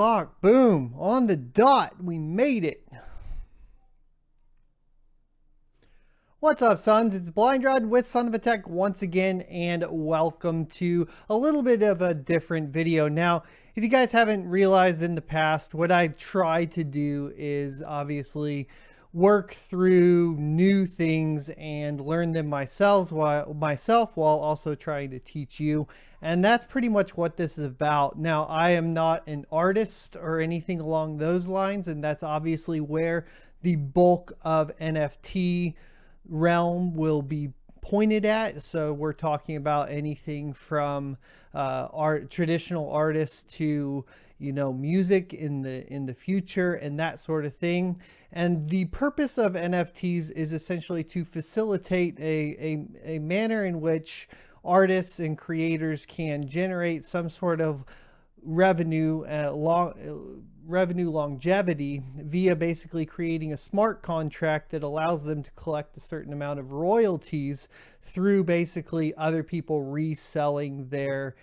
Lock, boom, on the dot. We made it. What's up, sons? It's Blind Rod with Son of a Tech once again, and welcome to a little bit of a different video. Now, if you guys haven't realized in the past, what I try to do is obviously work through new things and learn them myself while also trying to teach you. And that's pretty much what this is about. Now, I am not an artist or anything along those lines, and that's obviously where the bulk of NFT realm will be pointed at. So we're talking about anything from traditional artists to music in the future and that sort of thing. And the purpose of NFTs is essentially to facilitate a manner in which artists and creators can generate some sort of revenue longevity via basically creating a smart contract that allows them to collect a certain amount of royalties through basically other people reselling their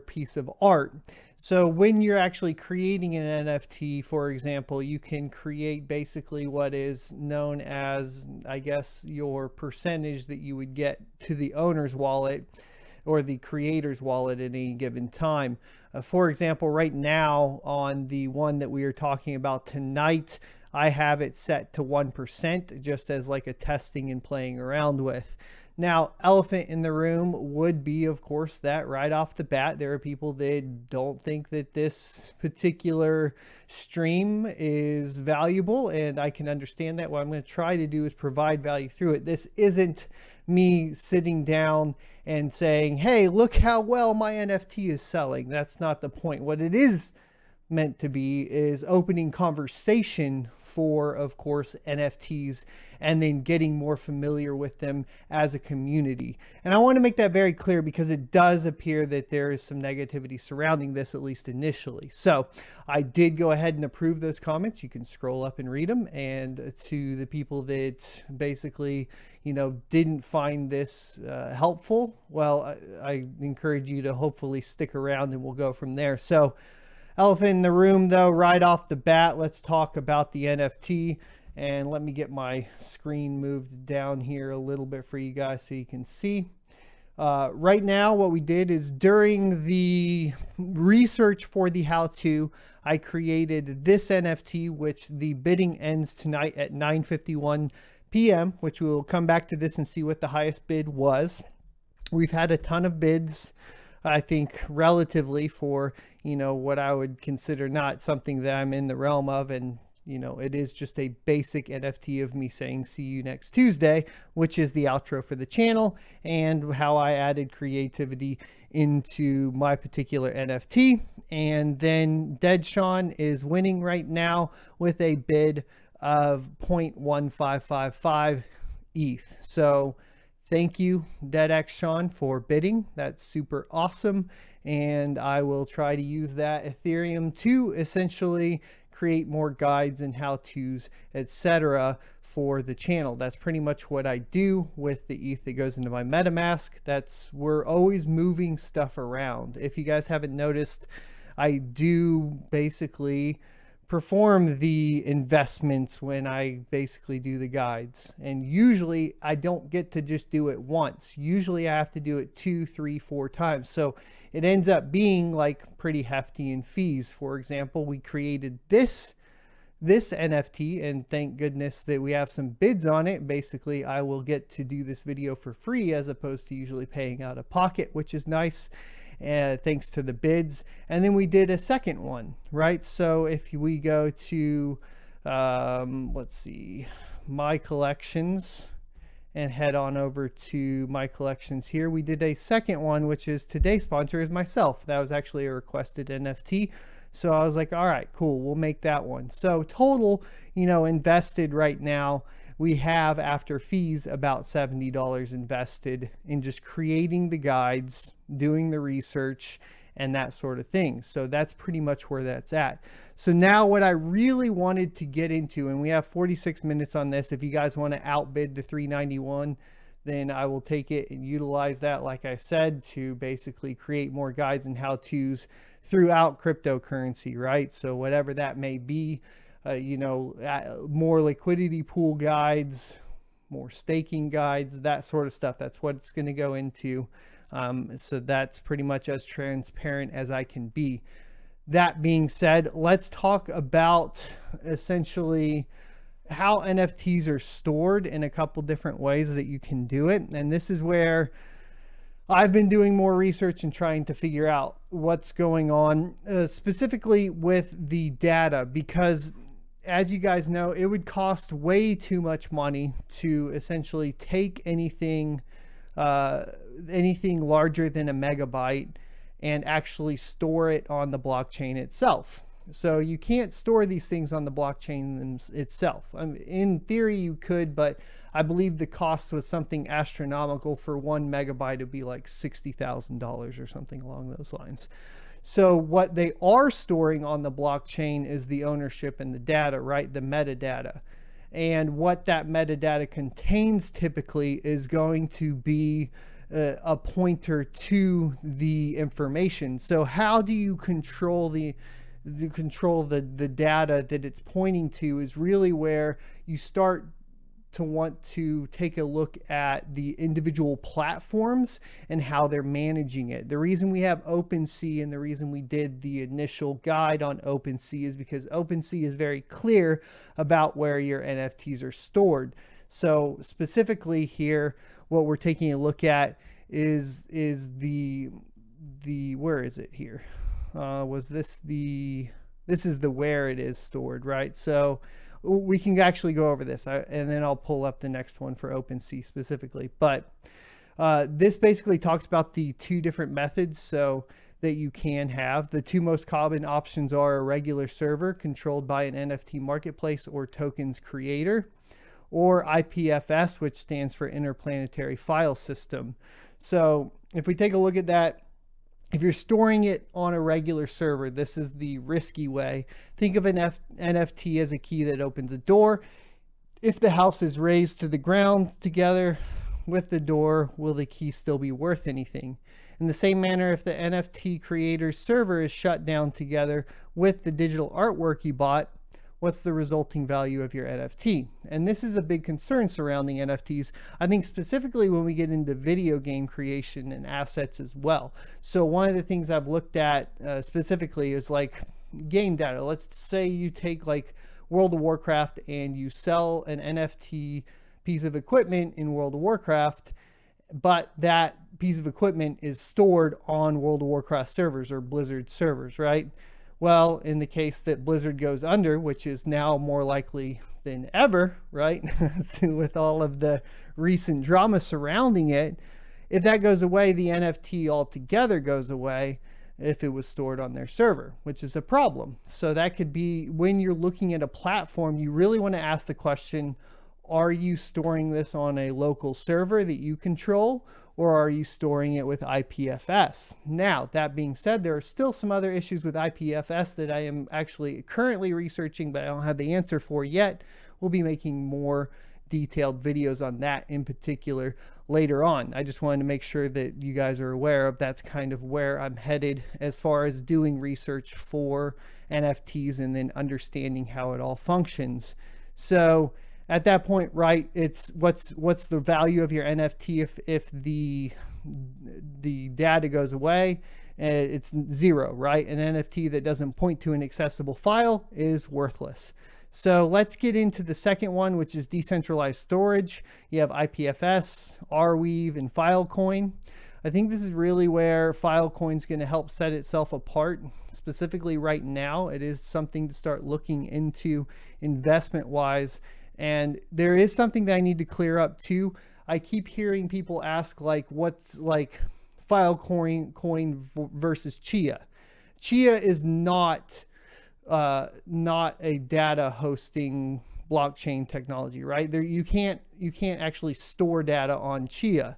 piece of art. So when you're actually creating an NFT, for example, you can create basically what is known as, I guess, your percentage that you would get to the owner's wallet or the creator's wallet at any given time. For example, right now on the one that we are talking about tonight, I have it set to 1% just as like a testing and playing around with. Now, elephant in the room would be, of course, that right off the bat, there are people that don't think that this particular stream is valuable, and I can understand that. What I'm going to try to do is provide value through it. This isn't me sitting down and saying, hey, look how well my NFT is selling. That's not the point. What it is meant to be is opening conversation for, of course, NFTs, and then getting more familiar with them as a community. And I want to make that very clear because it does appear that there is some negativity surrounding this, at least initially. So I did go ahead and approve those comments. You can scroll up and read them. And to the people that basically, didn't find this helpful, well, I encourage you to hopefully stick around and we'll go from there. So elephant in the room, though, right off the bat, let's talk about the NFT. And let me get my screen moved down here a little bit for you guys so you can see. Right now, what we did is during the research for the how-to, I created this NFT, which the bidding ends tonight at 9:51 p.m., which we will come back to this and see what the highest bid was. We've had a ton of bids, I think, relatively for, what I would consider not something that I'm in the realm of. And, it is just a basic NFT of me saying, see you next Tuesday, which is the outro for the channel and how I added creativity into my particular NFT. And then Dead Sean is winning right now with a bid of 0.1555 ETH. So thank you, DeadX Sean, for bidding. That's super awesome. And I will try to use that Ethereum to essentially create more guides and how-tos, etc. for the channel. That's pretty much what I do with the ETH that goes into my MetaMask. We're always moving stuff around. If you guys haven't noticed, I do basically perform the investments when I basically do the guides. And usually I don't get to just do it once. Usually I have to do it 2, 3, 4 times. So it ends up being like pretty hefty in fees. For example, we created this NFT, and thank goodness that we have some bids on it. Basically, I will get to do this video for free as opposed to usually paying out of pocket, which is nice. Thanks to the bids. And then we did a second one, right? So if we go to, let's see, my collections and head on over to my collections here, we did a second one, which is today's sponsor is myself. That was actually a requested NFT. So I was like, all right, cool, we'll make that one. So total, invested right now, we have, after fees, about $70 invested in just creating the guides, doing the research, and that sort of thing. So that's pretty much where that's at. So now what I really wanted to get into, and we have 46 minutes on this. If you guys want to outbid the 391, then I will take it and utilize that, like I said, to basically create more guides and how-tos throughout cryptocurrency, right? So whatever that may be, more liquidity pool guides, more staking guides, that sort of stuff. That's what it's going to go into. So that's pretty much as transparent as I can be. That being said, let's talk about essentially how NFTs are stored in a couple different ways that you can do it. And this is where I've been doing more research and trying to figure out what's going on, specifically with the data, because as you guys know, it would cost way too much money to essentially take anything larger than a megabyte and actually store it on the blockchain itself. So you can't store these things on the blockchain itself. I mean, in theory you could, but I believe the cost was something astronomical. For 1 megabyte it'd be like $60,000 or something along those lines. So what they are storing on the blockchain is the ownership and the data, right? The metadata. And what that metadata contains typically is going to be a pointer to the information. So how do you control the data that it's pointing to is really where you start to want to take a look at the individual platforms and how they're managing it. The reason we have OpenSea and the reason we did the initial guide on OpenSea is because OpenSea is very clear about where your NFTs are stored. So specifically here, what we're taking a look at is the where is it here? This is the where it is stored, right? So we can actually go over this and then I'll pull up the next one for OpenSea specifically. But this basically talks about the two different methods so that you can have. The two most common options are a regular server controlled by an NFT marketplace or tokens creator, or IPFS, which stands for Interplanetary File System. So if we take a look at that, if you're storing it on a regular server, this is the risky way. Think of an NFT as a key that opens a door. If the house is raised to the ground together with the door, will the key still be worth anything? In the same manner, if the NFT creator's server is shut down together with the digital artwork you bought, what's the resulting value of your NFT? And this is a big concern surrounding NFTs. I think specifically when we get into video game creation and assets as well. So one of the things I've looked at specifically is like game data. Let's say you take like World of Warcraft and you sell an NFT piece of equipment in World of Warcraft, but that piece of equipment is stored on World of Warcraft servers or Blizzard servers, right? Well, in the case that Blizzard goes under, which is now more likely than ever, right? With all of the recent drama surrounding it, if that goes away, the NFT altogether goes away if it was stored on their server, which is a problem. So that could be, when you're looking at a platform, you really want to ask the question, are you storing this on a local server that you control, or are you storing it with IPFS? Now, that being said, there are still some other issues with IPFS that I am actually currently researching, but I don't have the answer for yet. We'll be making more detailed videos on that in particular later on. I just wanted to make sure that you guys are aware of that's kind of where I'm headed as far as doing research for NFTs and then understanding how it all functions. So at that point, right, it's what's the value of your NFT if the data goes away? It's zero, right? An NFT that doesn't point to an accessible file is worthless. So let's get into the second one, which is decentralized storage. You have IPFS, Arweave, and Filecoin. I think this is really where Filecoin is going to help set itself apart. Specifically right now, it is something to start looking into investment-wise. And there is something that I need to clear up too. I keep hearing people ask like, what's like Filecoin versus Chia? Chia is not a data hosting blockchain technology, right? You can't actually store data on Chia.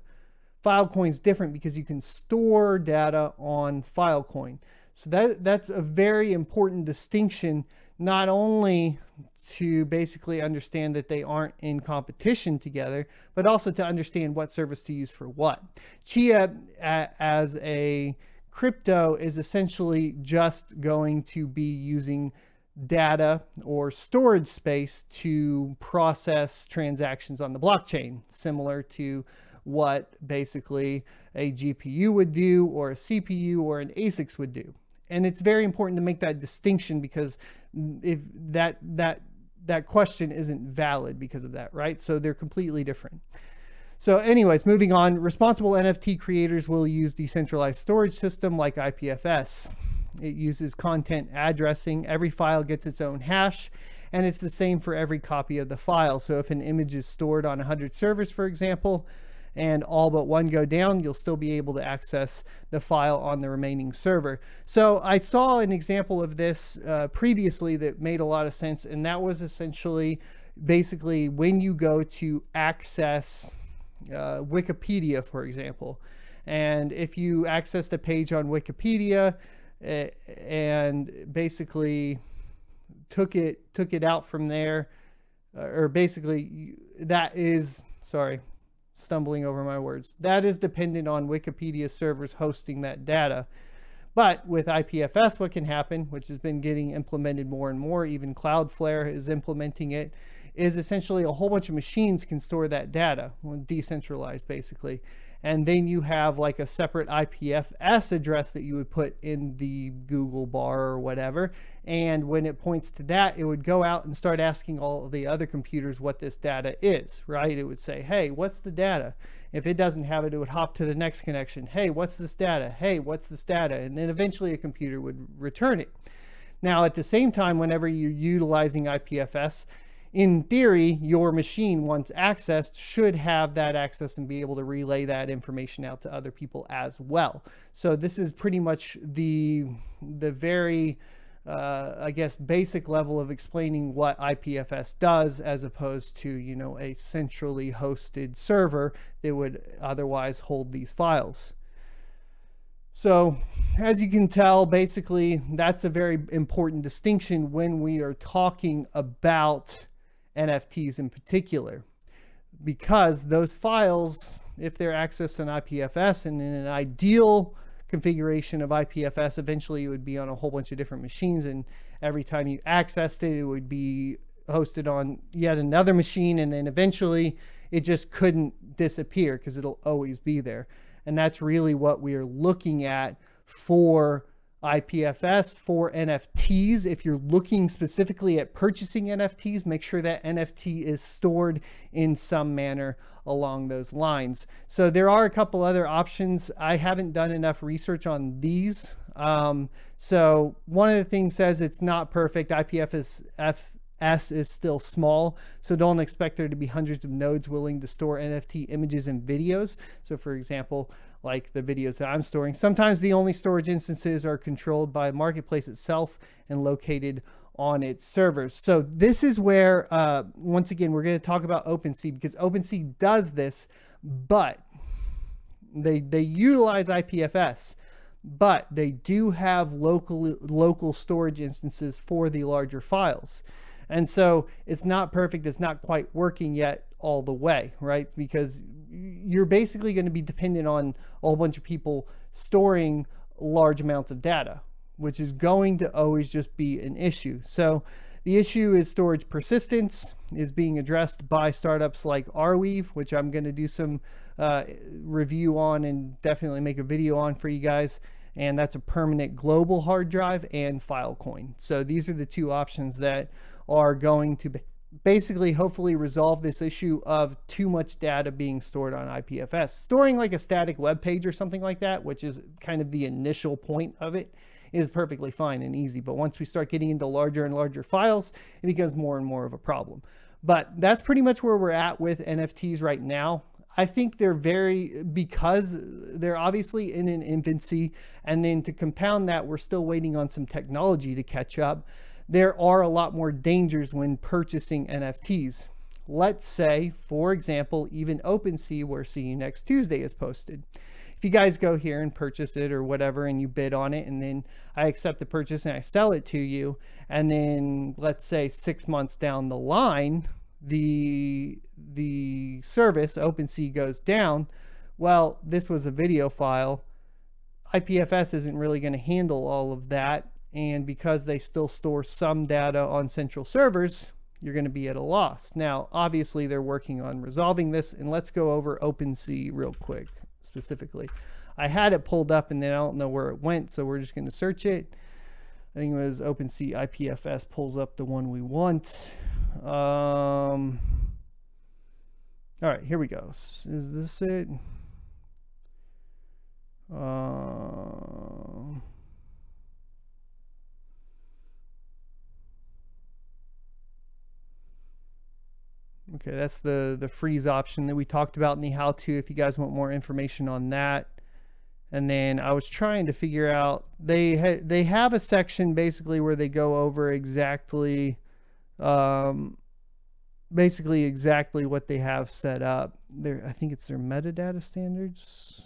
Filecoin is different because you can store data on Filecoin. So that's a very important distinction, not only to basically understand that they aren't in competition together, but also to understand what service to use for what. Chia as a crypto is essentially just going to be using data or storage space to process transactions on the blockchain, similar to what basically a GPU would do, or a CPU or an ASICs would do. And it's very important to make that distinction, because if that question isn't valid because of that, right? So they're completely different. So anyways, moving on, responsible NFT creators will use decentralized storage system like IPFS. It uses content addressing. Every file gets its own hash, and it's the same for every copy of the file. So if an image is stored on 100 servers, for example, and all but one go down, you'll still be able to access the file on the remaining server. So I saw an example of this previously that made a lot of sense, and that was essentially basically when you go to access Wikipedia, for example. And if you accessed a page on Wikipedia and basically took it out from there, or basically that is, sorry, stumbling over my words, that is dependent on Wikipedia servers hosting that data. But with IPFS, what can happen, which has been getting implemented more and more, even Cloudflare is implementing it, is essentially a whole bunch of machines can store that data, decentralized basically. And then you have like a separate IPFS address that you would put in the Google bar or whatever. And when it points to that, it would go out and start asking all of the other computers what this data is, right? It would say, hey, what's the data? If it doesn't have it, it would hop to the next connection. Hey, what's this data? Hey, what's this data? And then eventually a computer would return it. Now, at the same time, whenever you're utilizing IPFS, in theory, your machine, once accessed, should have that access and be able to relay that information out to other people as well. So this is pretty much the very, I guess, basic level of explaining what IPFS does, as opposed to, you know, a centrally hosted server that would otherwise hold these files. So as you can tell, basically, that's a very important distinction when we are talking about NFTs in particular, because those files, if they're accessed on IPFS, and in an ideal configuration of IPFS, eventually it would be on a whole bunch of different machines, and every time you accessed it, it would be hosted on yet another machine, and then eventually it just couldn't disappear because it'll always be there. And that's really what we are looking at for IPFS. For NFTs, if you're looking specifically at purchasing NFTs, make sure that NFT is stored in some manner along those lines. So there are a couple other options. I haven't done enough research on these. So one of the things says it's not perfect. IPFS is still small, so don't expect there to be hundreds of nodes willing to store NFT images and videos. So for example, like the videos that I'm storing, sometimes the only storage instances are controlled by Marketplace itself and located on its servers. So this is where, once again, we're going to talk about OpenSea, because OpenSea does this, but they utilize IPFS, but they do have local storage instances for the larger files. And so it's not perfect. It's not quite working yet all the way, right? Because you're basically going to be dependent on a whole bunch of people storing large amounts of data, which is going to always just be an issue. So the issue is storage persistence is being addressed by startups like Arweave, which I'm going to do some review on and definitely make a video on for you guys. And that's a permanent global hard drive and Filecoin. So these are the two options that are going to basically hopefully resolve this issue of too much data being stored on IPFS. Storing like a static web page or something like that, which is kind of the initial point of it, is perfectly fine and easy. But once we start getting into larger and larger files, it becomes more and more of a problem. But that's pretty much where we're at with NFTs right now. I think they're because they're obviously in an infancy, and then to compound that, we're still waiting on some technology to catch up. There are a lot more dangers when purchasing NFTs. Let's say, for example, even OpenSea, where See You Next Tuesday is posted. If you guys go here and purchase it or whatever, and you bid on it, and then I accept the purchase and I sell it to you, and then let's say 6 months down the line, the service OpenSea goes down. Well, this was a video file. IPFS isn't really going to handle all of that. And because they still store some data on central servers, you're going to be at a loss. Now, obviously, they're working on resolving this. And let's go over OpenSea real quick, specifically. I had it pulled up and then I don't know where it went, so we're just going to search it. I think it was OpenSea IPFS pulls up the one we want. All right, here we go. Is this it? Okay, that's the freeze option that we talked about in the how-to, if you guys want more information on that. And then I was trying to figure out, they have a section basically where they go over exactly basically exactly what they have set up there. I think it's their metadata standards.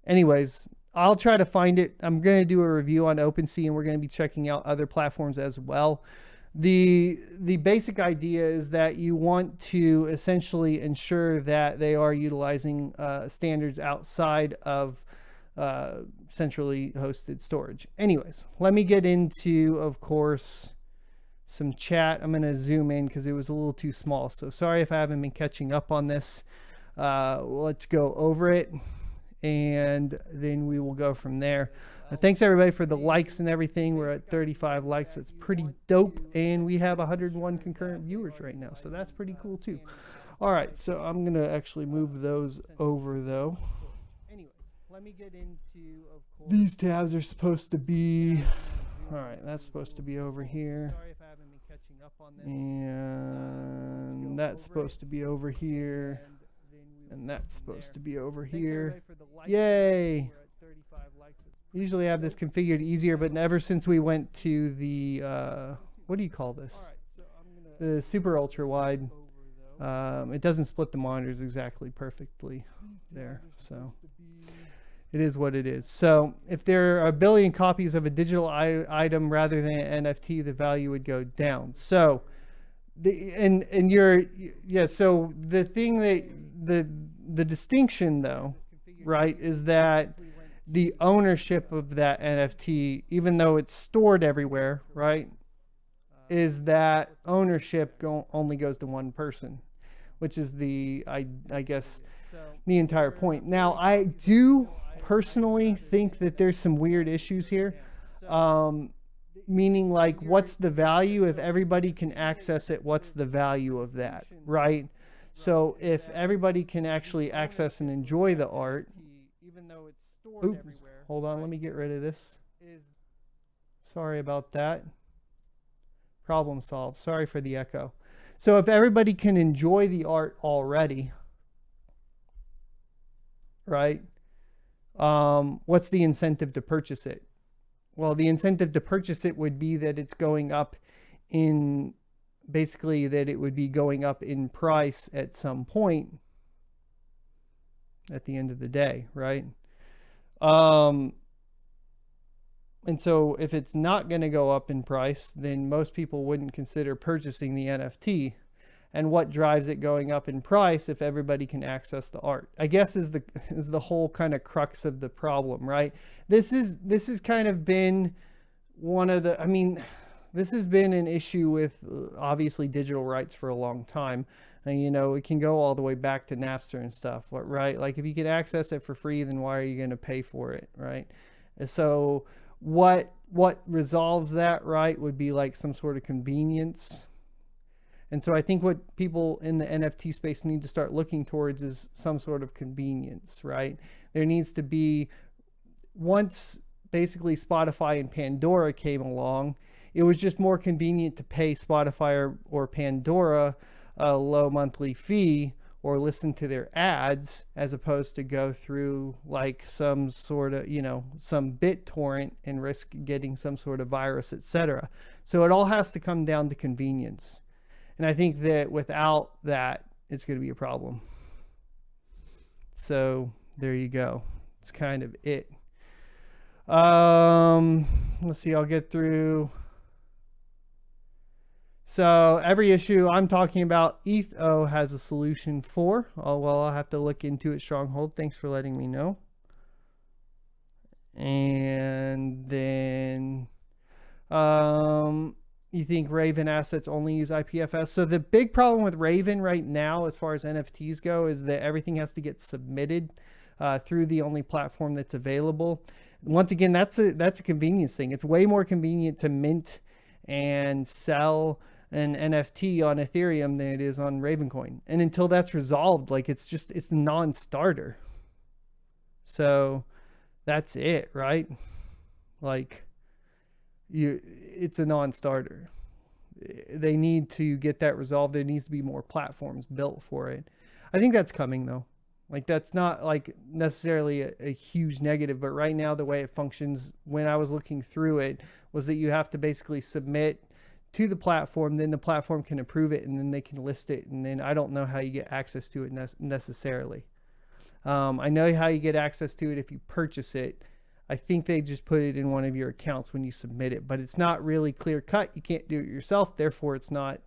Anyways, I'll try to find it. I'm going to do a review on OpenSea, and we're going to be checking out other platforms as well. The basic idea is that you want to essentially ensure that they are utilizing standards outside of centrally hosted storage. Anyways, let me get into, of course, some chat. I'm going to zoom in because it was a little too small. So sorry if I haven't been catching up on this. Let's go over it, and then we will go from there. Thanks everybody for the likes and everything. We're at 35 likes. That's pretty dope. And we have 101 concurrent viewers right now. So that's pretty cool too. All right. So I'm going to actually move those over though. Anyways, let me get into, of course, these tabs are supposed to be, all right, that's supposed to be over here. And that's supposed to be over here. And that's supposed to be over here. Yay. Usually I have this configured easier, but ever since we went to the, what do you call this? The super ultra wide, it doesn't split the monitors exactly perfectly there. So it is what it is. So if there are a billion copies of a digital item rather than an NFT, the value would go down. So so the thing that, the distinction though, right, is that the ownership of that NFT, even though it's stored everywhere, right, is that ownership only goes to one person, which is I guess, the entire point. Now, I do personally think that there's some weird issues here, meaning like, what's the value? If everybody can access it, what's the value of that, right? So if everybody can actually access and enjoy the art, even though it's stored everywhere. Hold on, let me get rid of this. Sorry about that. Problem solved. Sorry for the echo. So if everybody can enjoy the art already, right? What's the incentive to purchase it? Well, the incentive to purchase it would be that it's going up in, basically that it would be going up in price at some point at the end of the day, right? And so if it's not going to go up in price, then most people wouldn't consider purchasing the NFT. And what drives it going up in price if everybody can access the art? I guess is the whole kind of crux of the problem, right? This has kind of been one of the, I mean, this has been an issue with obviously digital rights for a long time. And, you know, it can go all the way back to Napster and stuff, right? Like if you can access it for free, then why are you going to pay for it, right? So what resolves that, right, would be like some sort of convenience. And so I think what people in the NFT space need to start looking towards is some sort of convenience, right? There needs to be, once basically Spotify and Pandora came along, it was just more convenient to pay Spotify or Pandora a low monthly fee or listen to their ads as opposed to go through like some sort of, you know, some BitTorrent and risk getting some sort of virus, etc. So it all has to come down to convenience. And I think that without that, it's going to be a problem. So there you go. It's kind of it. Let's see, I'll get through. So every issue I'm talking about, ETH-O has a solution for. I'll have to look into it, Stronghold. Thanks for letting me know. And then you think Raven assets only use IPFS. So the big problem with Raven right now, as far as NFTs go, is that everything has to get submitted through the only platform that's available. Once again, that's a convenience thing. It's way more convenient to mint and sell an NFT on Ethereum than it is on Ravencoin. And until that's resolved, like it's a non-starter. So that's it, right? Like it's a non-starter. They need to get that resolved. There needs to be more platforms built for it. I think that's coming though. Like that's not like necessarily a huge negative, but right now the way it functions when I was looking through it was that you have to basically submit to the platform, then the platform can approve it and then they can list it. And then I don't know how you get access to it necessarily. I know how you get access to it if you purchase it. I think they just put it in one of your accounts when you submit it, but it's not really clear cut. You can't do it yourself. Therefore, it's not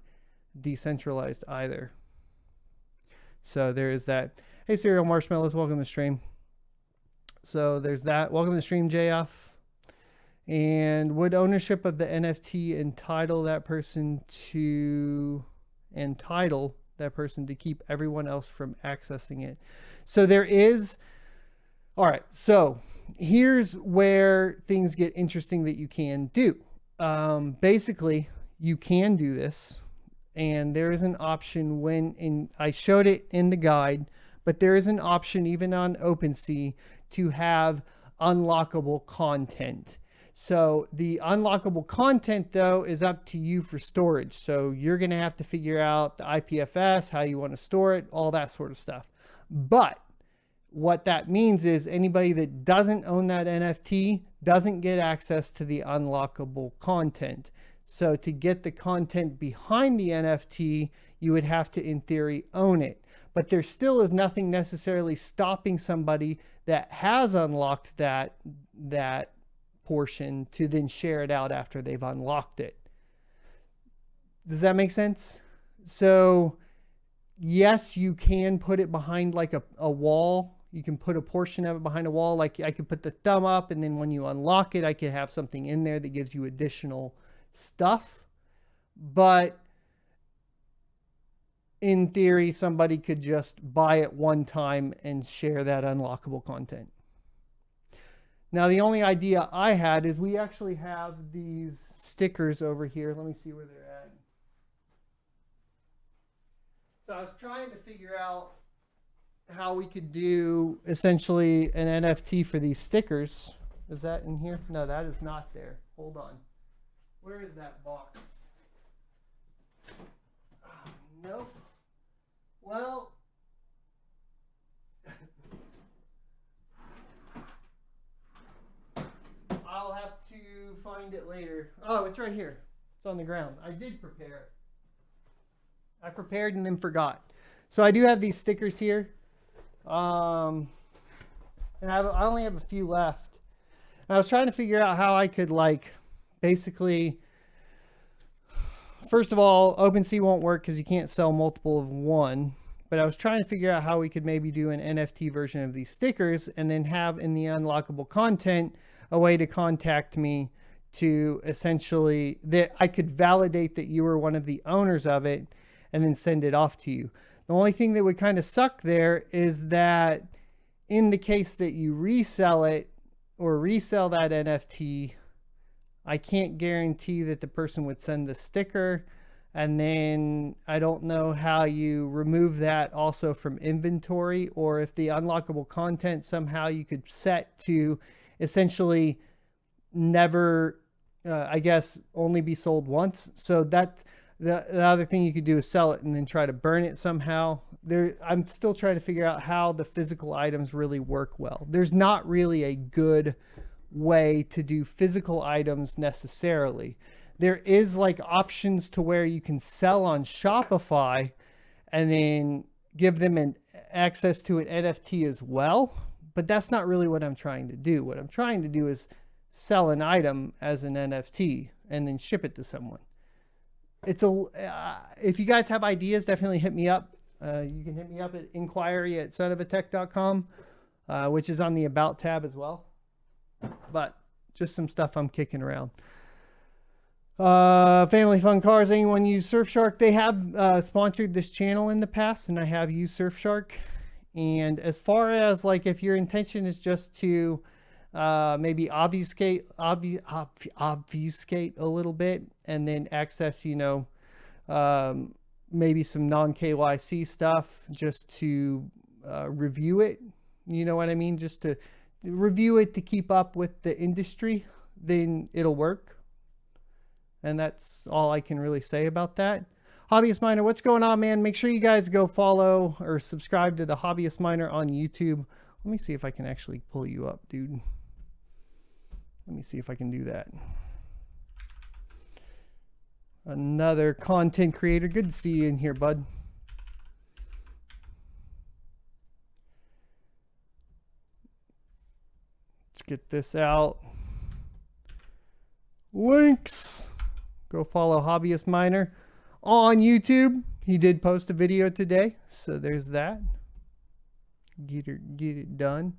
decentralized either. So there is that. Hey, Cereal Marshmallows, welcome to the stream. So there's that. Welcome to the stream, JF. And would ownership of the NFT entitle that person to keep everyone else from accessing it? So there is, all right, so here's where things get interesting that you can do. Basically, you can do this, and there is an option I showed it in the guide, but there is an option even on OpenSea to have unlockable content. So the unlockable content though is up to you for storage. So you're going to have to figure out the IPFS, how you want to store it, all that sort of stuff. But what that means is anybody that doesn't own that NFT doesn't get access to the unlockable content. So to get the content behind the NFT, you would have to, in theory, own it. But there still is nothing necessarily stopping somebody that has unlocked that portion to then share it out after they've unlocked it. Does that make sense? So yes, you can put it behind like a wall. You can put a portion of it behind a wall. Like I could put the thumb up, and then when you unlock it, I could have something in there that gives you additional stuff. But in theory, somebody could just buy it one time and share that unlockable content. Now, the only idea I had is we actually have these stickers over here. Let me see where they're at. So I was trying to figure out how we could do essentially an NFT for these stickers. Is that in here? No, that is not there. Hold on. Where is that box? Oh, nope. Well, I'll have to find it later. Oh, it's right here. It's on the ground. I did prepare it. I prepared and then forgot. So I do have these stickers here. And I only have a few left. And I was trying to figure out how I could basically, first of all, OpenSea won't work because you can't sell multiple of one. But I was trying to figure out how we could maybe do an NFT version of these stickers and then have in the unlockable content a way to contact me to essentially that I could validate that you were one of the owners of it and then send it off to you. The only thing that would kind of suck there is that in the case that you resell it or resell that NFT, I can't guarantee that the person would send the sticker. And then I don't know how you remove that also from inventory, or if the unlockable content somehow you could set to essentially never, I guess, only be sold once. So that the other thing you could do is sell it and then try to burn it somehow. I'm still trying to figure out how the physical items really work well. There's not really a good way to do physical items necessarily. There is options to where you can sell on Shopify and then give them an access to an NFT as well. But that's not really what I'm trying to do. What I'm trying to do is sell an item as an NFT and then ship it to someone. If you guys have ideas, definitely hit me up. You can hit me up at inquiry@sonofatech.com, which is on the About tab as well. but just some stuff I'm kicking around. Family fun cars. Anyone use Surfshark? They have sponsored this channel in the past, and I have used Surfshark. And as far as like if your intention is just to maybe obfuscate a little bit and then access, you know, maybe some non-KYC stuff just to review it, you know what I mean? Just to review it to keep up with the industry, then it'll work. And that's all I can really say about that. Hobbyist Miner, what's going on, man? Make sure you guys go follow or subscribe to the Hobbyist Miner on YouTube. Let me see if I can actually pull you up, dude. Let me see if I can do that. Another content creator. Good to see you in here, bud. Let's get this out. Links. Go follow Hobbyist Miner on YouTube. He did post a video today, so there's that. Get it done.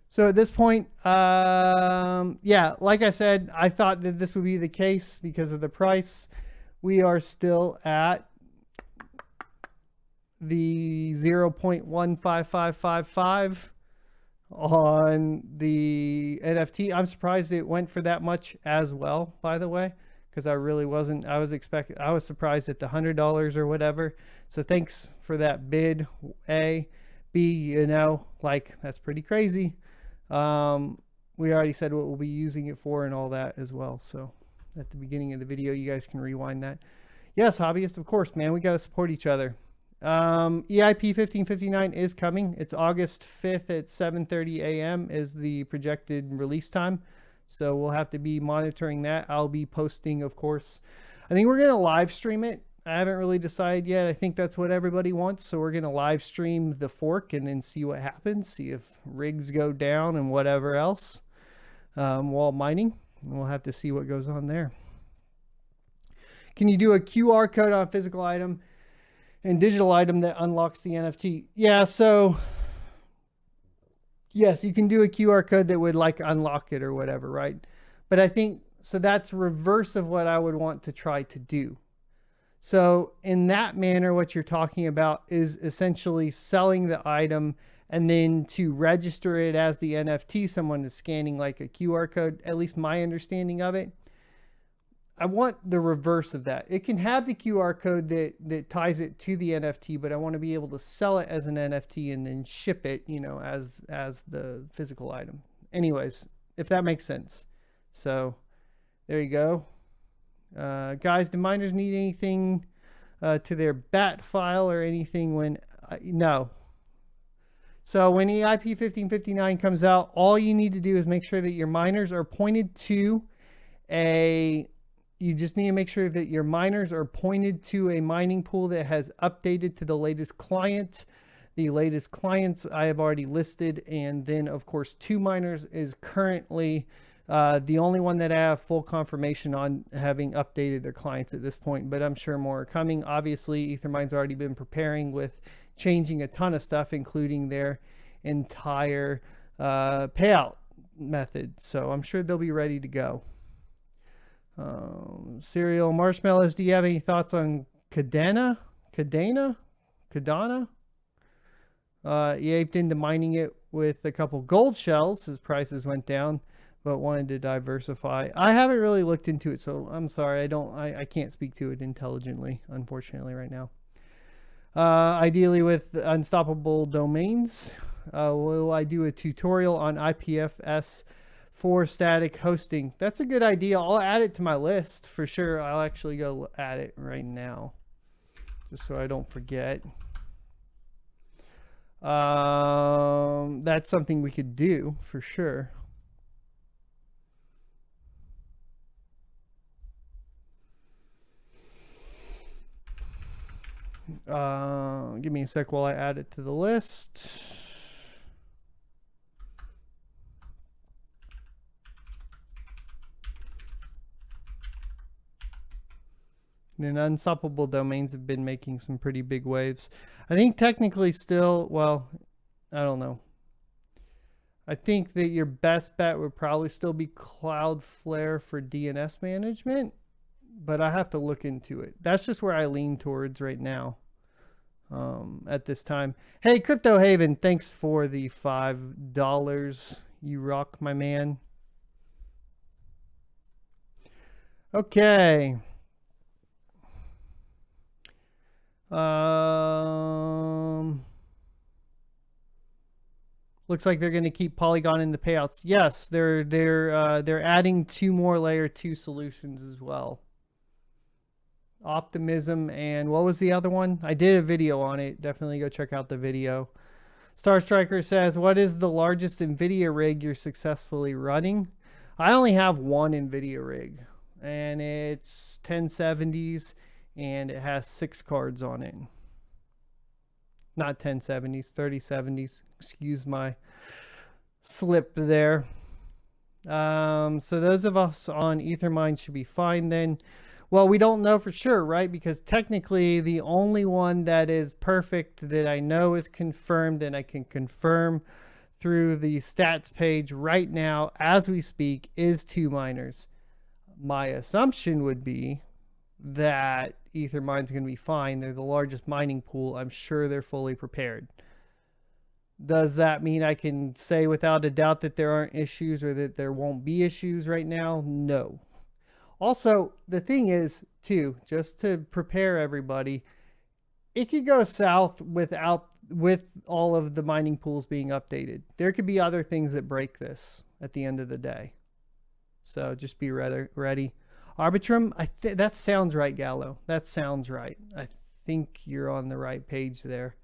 So at this point, yeah, like I said, I thought that this would be the case because of the price. We are still at the 0.15555 on the NFT. I'm surprised it went for that much as well, by the way, because I really wasn't. I was surprised at the $100 or whatever. So thanks for that bid. A, B, you know, like that's pretty crazy. We already said what we'll be using it for and all that as well. So at the beginning of the video, you guys can rewind that. Yes, hobbyist, of course, man. We got to support each other. EIP 1559 is coming. It's August 5th at 7:30 a.m. is the projected release time. So we'll have to be monitoring that. I'll be posting, of course. I think we're going to live stream it. I haven't really decided yet. I think that's what everybody wants. So we're going to live stream the fork and then see what happens. See if rigs go down and whatever else while mining. And we'll have to see what goes on there. Can you do a QR code on a physical item and digital item that unlocks the NFT? Yeah, so yes, you can do a QR code that would like unlock it or whatever, right? But I think, so that's reverse of what I would want to try to do. So in that manner, what you're talking about is essentially selling the item and then to register it as the NFT, someone is scanning like a QR code, at least my understanding of it. I want the reverse of that. It can have the QR code that ties it to the NFT, but I want to be able to sell it as an NFT and then ship it, you know, as the physical item. Anyways, if that makes sense. So there you go. Guys, do miners need anything to their BAT file or anything when... no. So when EIP 1559 comes out, all you need to do is make sure that your miners are pointed to a... You just need to make sure that your miners are pointed to a mining pool that has updated to the latest client. The latest clients I have already listed. And then, of course, 2 miners is currently the only one that I have full confirmation on having updated their clients at this point. But I'm sure more are coming. Obviously, Ethermine's already been preparing with changing a ton of stuff, including their entire payout method. So I'm sure they'll be ready to go. Cereal Marshmallows, do you have any thoughts on Kadana? He aped into mining it with a couple gold shells. His prices went down, but wanted to diversify. I haven't really looked into it, so I'm sorry. I can't speak to it intelligently, unfortunately, right now. Ideally with unstoppable domains. Will I do a tutorial on IPFS for static hosting? That's a good idea. I'll add it to my list for sure. I'll actually go add it right now just so I don't forget. That's something we could do for sure. Give me a sec while I add it to the list. And unstoppable domains have been making some pretty big waves. I think technically still, well, I don't know. I think that your best bet would probably still be Cloudflare for DNS management, but I have to look into it. That's just where I lean towards right now at this time. Hey, Crypto Haven, thanks for the $5. You rock, my man. Okay. Looks like they're going to keep Polygon in the payouts. Yes, they're adding 2 more layer 2 solutions as well. Optimism, and what was the other one? I did a video on it. Definitely go check out the video. Star Striker says, what is the largest NVIDIA rig you're successfully running? I only have one NVIDIA rig, and it's 1070s, and it has 6 cards on it. Not 1070s, 3070s. Excuse my slip there. So those of us on Ethermine should be fine then. Well, we don't know for sure, right? Because technically the only one that is perfect that I know is confirmed, and I can confirm through the stats page right now as we speak, is 2 miners. My assumption would be that Ethermine's going to be fine. They're the largest mining pool. I'm sure they're fully prepared. Does that mean I can say without a doubt that there aren't issues or that there won't be issues right now? No. Also, the thing is, too, just to prepare everybody, it could go south with all of the mining pools being updated. There could be other things that break this at the end of the day. So just be ready. Arbitrum, that sounds right, Gallo. That sounds right. I think you're on the right page there.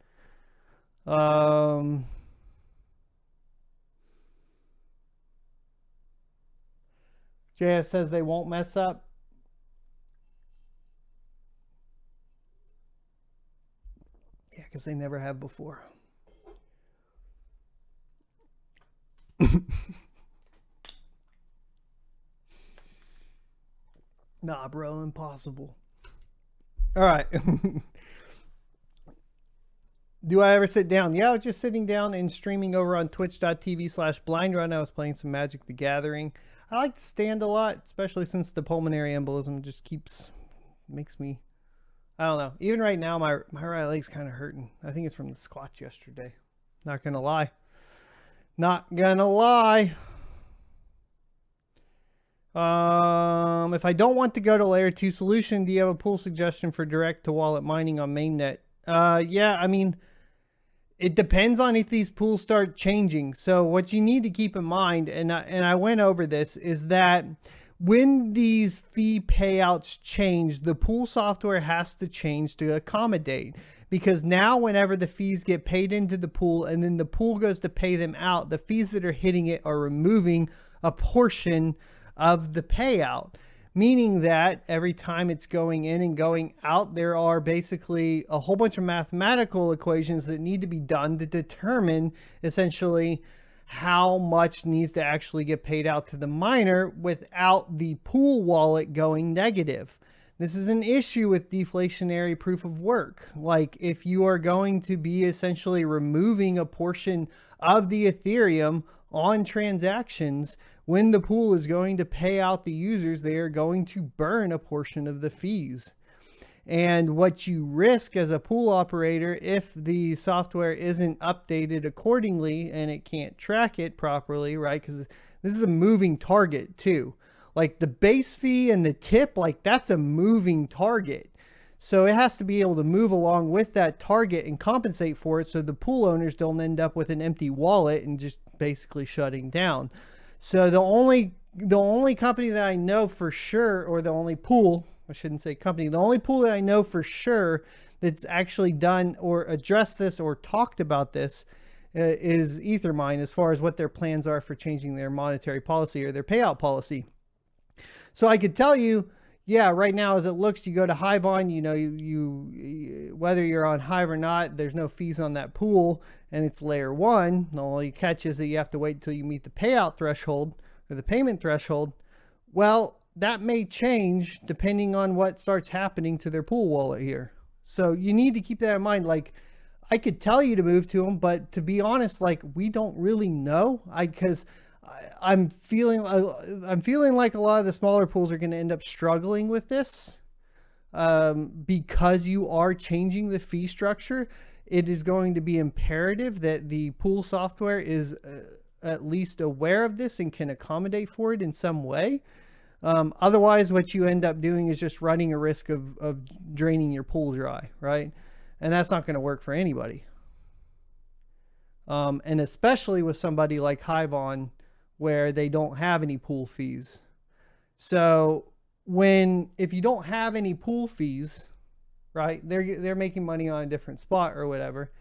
JS says they won't mess up. Yeah, because they never have before. Nah, bro, impossible. All right. Do I ever sit down? Yeah, I was just sitting down and streaming over on twitch.tv/blindrun. I was playing some Magic the Gathering. I like to stand a lot, especially since the pulmonary embolism just makes me, I don't know. Even right now, my right leg's kind of hurting. I think it's from the squats yesterday. Not gonna lie. Not gonna lie. If I don't want to go to layer 2 solution, do you have a pool suggestion for direct to wallet mining on mainnet? Yeah, I mean, it depends on if these pools start changing. So what you need to keep in mind, and I went over this, is that when these fee payouts change, the pool software has to change to accommodate. Because now whenever the fees get paid into the pool and then the pool goes to pay them out, the fees that are hitting it are removing a portion of the payout, meaning that every time it's going in and going out, there are basically a whole bunch of mathematical equations that need to be done to determine essentially how much needs to actually get paid out to the miner without the pool wallet going negative. This is an issue with deflationary proof of work. Like, if you are going to be essentially removing a portion of the Ethereum on transactions, when the pool is going to pay out the users, they are going to burn a portion of the fees. And what you risk as a pool operator, if the software isn't updated accordingly and it can't track it properly, right? Because this is a moving target too. Like the base fee and the tip, like that's a moving target. So it has to be able to move along with that target and compensate for it so the pool owners don't end up with an empty wallet and just basically shutting down. So the only company that I know for sure, or the only pool, I shouldn't say company, the only pool that I know for sure that's actually done or addressed this or talked about this is Ethermine, as far as what their plans are for changing their monetary policy or their payout policy. So I could tell you, yeah, right now as it looks, you go to Hive on, you know, you whether you're on Hive or not, there's no fees on that pool, and it's layer 1. The only catch is that you have to wait until you meet the payout threshold or the payment threshold. Well, that may change depending on what starts happening to their pool wallet here. So you need to keep that in mind. Like, I could tell you to move to them, but to be honest, like, we don't really know. Because I'm feeling like a lot of the smaller pools are going to end up struggling with this, because you are changing the fee structure. It is going to be imperative that the pool software is at least aware of this and can accommodate for it in some way. Otherwise, what you end up doing is just running a risk of draining your pool dry, right? And that's not going to work for anybody. And especially with somebody like Hivon, where they don't have any pool fees. So if you don't have any pool fees, right, they're making money on a different spot or whatever.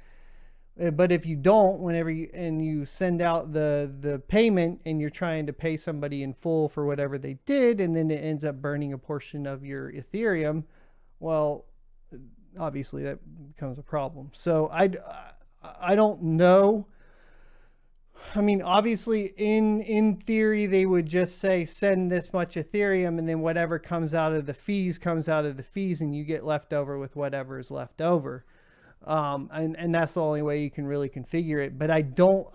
But if you don't, whenever you send out the payment and you're trying to pay somebody in full for whatever they did, and then it ends up burning a portion of your Ethereum, well, obviously that becomes a problem. So I don't know. I mean, obviously in theory, they would just say, send this much Ethereum, and then whatever comes out of the fees comes out of the fees, and you get left over with whatever is left over. And that's the only way you can really configure it. But I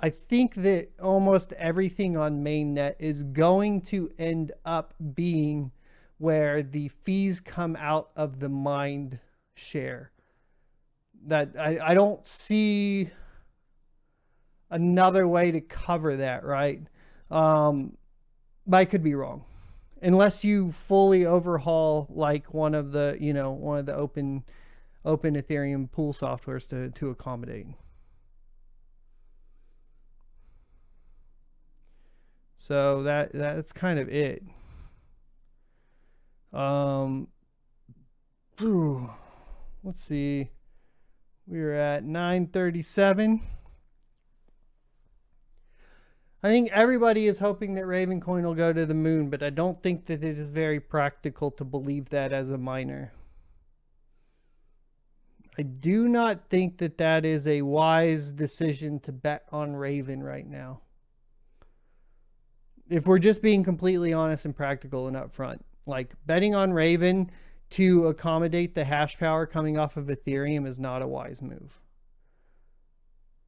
think that almost everything on mainnet is going to end up being where the fees come out of the mined share. That I don't see another way to cover that, right? But I could be wrong. Unless you fully overhaul like one of the open Ethereum pool softwares to accommodate. So that's kind of it. Let's see. We're at 9:37. I think everybody is hoping that Ravencoin will go to the moon, but I don't think that it is very practical to believe that as a miner. I do not think that that is a wise decision to bet on Raven right now. If we're just being completely honest and practical and upfront, like betting on Raven to accommodate the hash power coming off of Ethereum is not a wise move.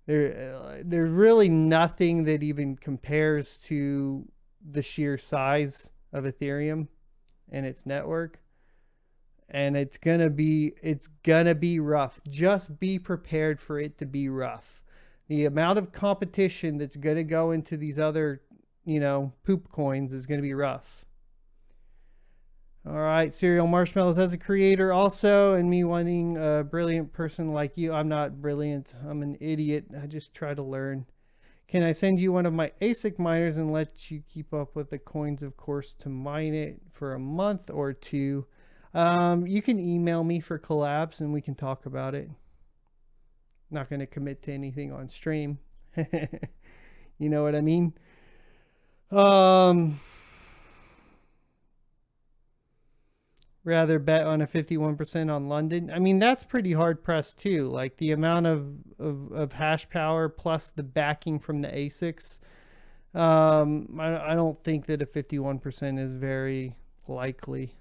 There's really nothing that even compares to the sheer size of Ethereum and its network. And it's gonna be rough. Just be prepared for it to be rough. The amount of competition that's gonna go into these other, poop coins is gonna be rough. All right, Cereal Marshmallows, as a creator also, and me wanting a brilliant person like you. I'm not brilliant. I'm an idiot. I just try to learn. Can I send you one of my ASIC miners and let you keep up with the coins, of course, to mine it for a month or two? You can email me for collabs and we can talk about it. Not going to commit to anything on stream. You know what I mean? Rather bet on a 51% on London. I mean, that's pretty hard pressed too. Like the amount of hash power plus the backing from the ASICs. I don't think that a 51% is very likely.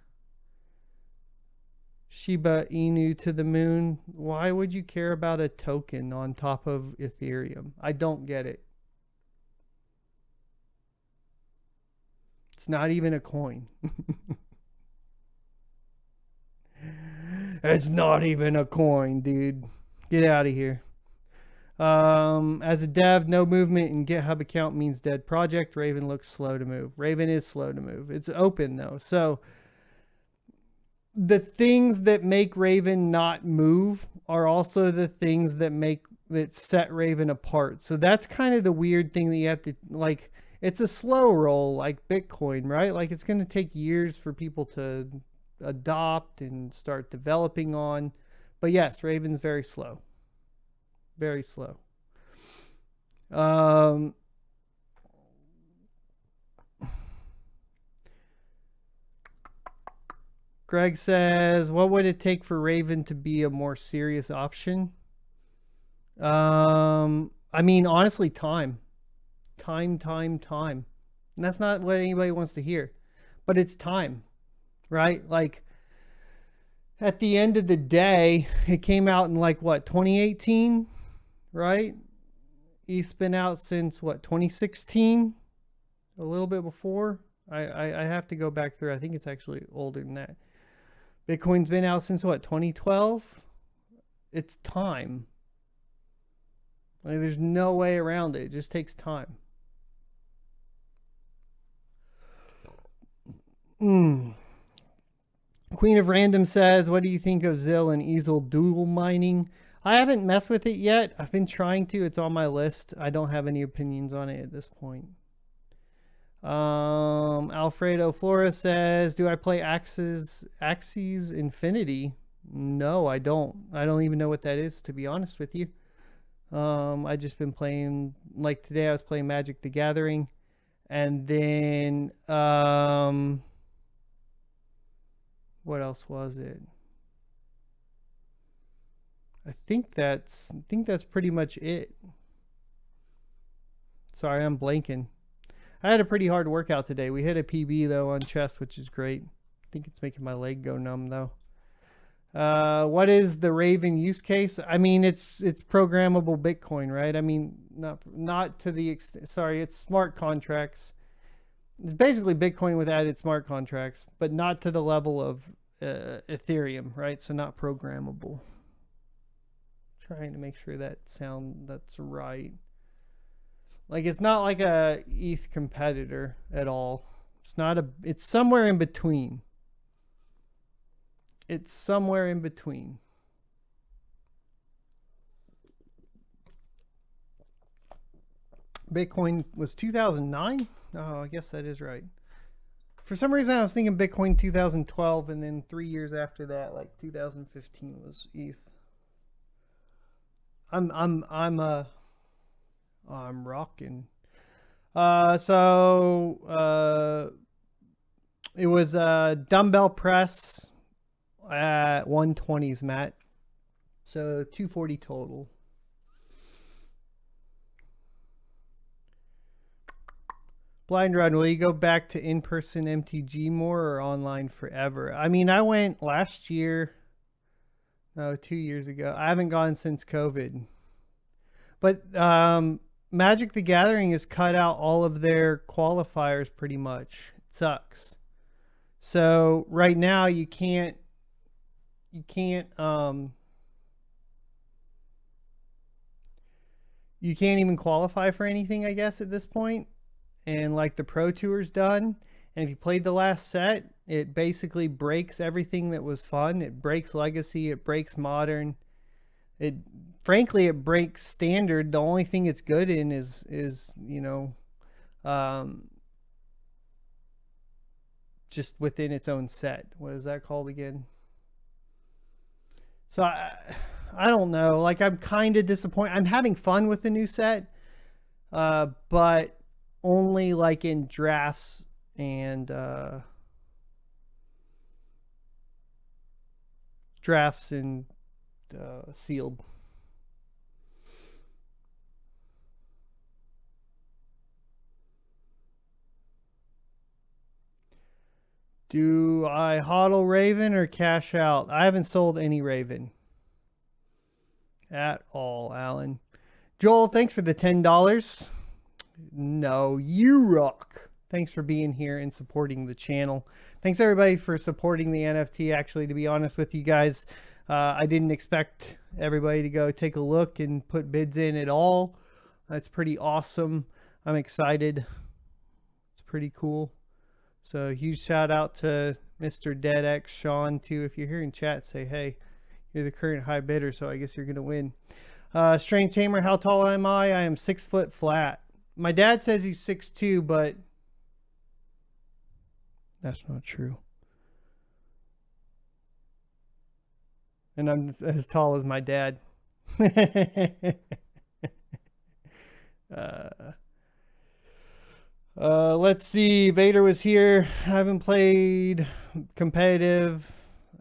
Shiba Inu to the moon. Why would you care about a token on top of Ethereum? I don't get it. It's not even a coin. It's not even a coin, dude. Get out of here. As a dev, no movement in GitHub account means dead project. Raven looks slow to move. Raven is slow to move. It's open though. So the things that make Raven not move are also the things that set Raven apart. So that's kind of the weird thing that you have to, like, it's a slow roll like Bitcoin, right? Like it's going to take years for people to adopt and start developing on. But yes, Raven's very slow. Very slow. Greg says, what would it take for Raven to be a more serious option? I mean, honestly, time. Time. And that's not what anybody wants to hear. But it's time, right? Like, at the end of the day, it came out in like what, 2018, right? ETH's been out since what, 2016? A little bit before. I have to go back through. I think it's actually older than that. Bitcoin's been out since what, 2012? It's time. Like, there's no way around it. It just takes time. Queen of Random says, what do you think of Zill and Easel dual mining? I haven't messed with it yet. I've been trying to. It's on my list. I don't have any opinions on it at this point. Alfredo Flores says, do I play Axis Infinity? No, I don't. I don't even know what that is, to be honest with you. I just been playing, like today I was playing Magic the Gathering, and then what else was it? I think that's pretty much it. Sorry, I'm blanking. I had a pretty hard workout today. We hit a PB though on chest, which is great. I think it's making my leg go numb though. What is the Raven use case? I mean, it's programmable Bitcoin, right? I mean, not to the extent. Sorry, it's smart contracts. It's basically Bitcoin with added smart contracts, but not to the level of Ethereum, right? So not programmable. Trying to make sure that's right. Like, it's not like a ETH competitor at all. It's somewhere in between. It's somewhere in between. Bitcoin was 2009? Oh, I guess that is right. For some reason, I was thinking Bitcoin 2012, and then 3 years after that, like 2015 was ETH. I'm rocking. It was a dumbbell press at 120s, Matt. So 240 total. Blind Run, will you go back to in-person MTG more or online forever? I mean, I went last year. No, 2 years ago. I haven't gone since COVID. But Magic the Gathering has cut out all of their qualifiers pretty much. It sucks. So right now you can't even qualify for anything, I guess, at this point. And like the Pro Tour's done. And if you played the last set, it basically breaks everything that was fun. It breaks Legacy. It breaks Modern. Frankly, it breaks Standard. The only thing it's good in is you know, just within its own set. What is that called again? So I don't know. Like, I'm kind of disappointed. I'm having fun with the new set, but only like in drafts and sealed. Do I hodl Raven or cash out? I haven't sold any Raven at all, Alan. Joel, thanks for the $10. No, you rock. Thanks for being here and supporting the channel. Thanks everybody for supporting the NFT. Actually, to be honest with you guys, I didn't expect everybody to go take a look and put bids in at all. That's pretty awesome. I'm excited. It's pretty cool. So huge shout out to Mr. DeadX, Sean too. If you're here in chat, say hey. You're the current high bidder, so I guess you're gonna win. Strange Tamer, how tall am I? I am 6 foot flat. My dad says he's 6'2", but that's not true. And I'm as tall as my dad. Let's see. Vader was here. I haven't played competitive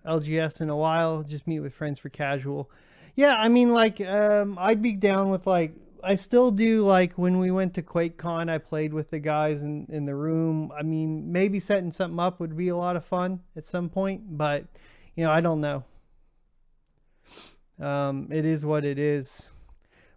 LGS in a while. Just meet with friends for casual. Yeah, I mean, like, I'd be down with, like, I still do, like, when we went to QuakeCon, I played with the guys in the room. I mean, maybe setting something up would be a lot of fun at some point, but, you know, I don't know. It is what it is.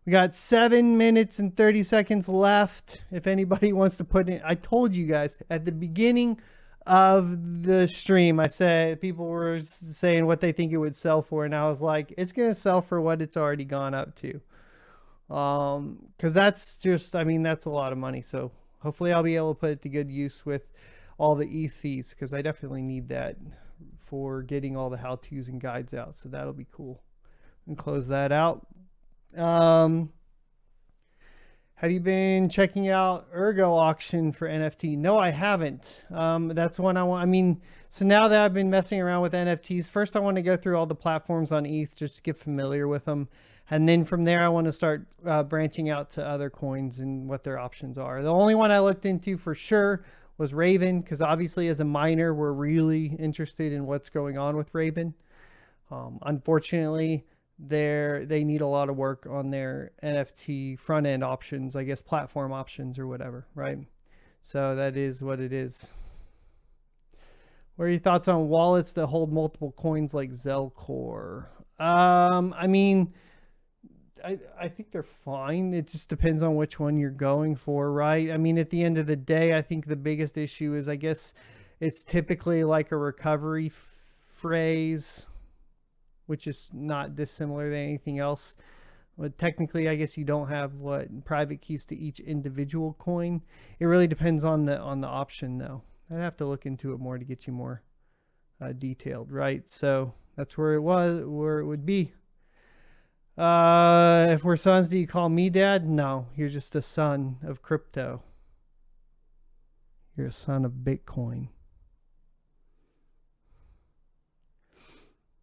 We got 7 minutes and 30 seconds left. If anybody wants to put in, I told you guys at the beginning of the stream, I said people were saying what they think it would sell for, and I was like, it's going to sell for what it's already gone up to. Because that's just, I mean, that's a lot of money. So hopefully I'll be able to put it to good use with all the ETH fees, because I definitely need that for getting all the how-tos and guides out. So that'll be cool. And close that out. Have you been checking out Ergo auction for NFT? No, I haven't. That's one I want. I mean, so now that I've been messing around with NFTs, first I want to go through all the platforms on ETH just to get familiar with them. And then from there, I want to start branching out to other coins and what their options are. The only one I looked into for sure was Raven, because obviously as a miner, we're really interested in what's going on with Raven. Unfortunately, they need a lot of work on their NFT front end options, I guess platform options or whatever, right? So that is what it is. What are your thoughts on wallets that hold multiple coins like Zelcore? I mean, I think they're fine. It just depends on which one you're going for, right? I mean, at the end of the day, I think the biggest issue is, I guess it's typically like a recovery phrase, which is not dissimilar than anything else. But technically, I guess you don't have private keys to each individual coin. It really depends on the option, though. I'd have to look into it more to get you more detailed, right? So that's where it would be. If we're sons, do you call me dad? No, you're just a son of crypto. You're a son of Bitcoin.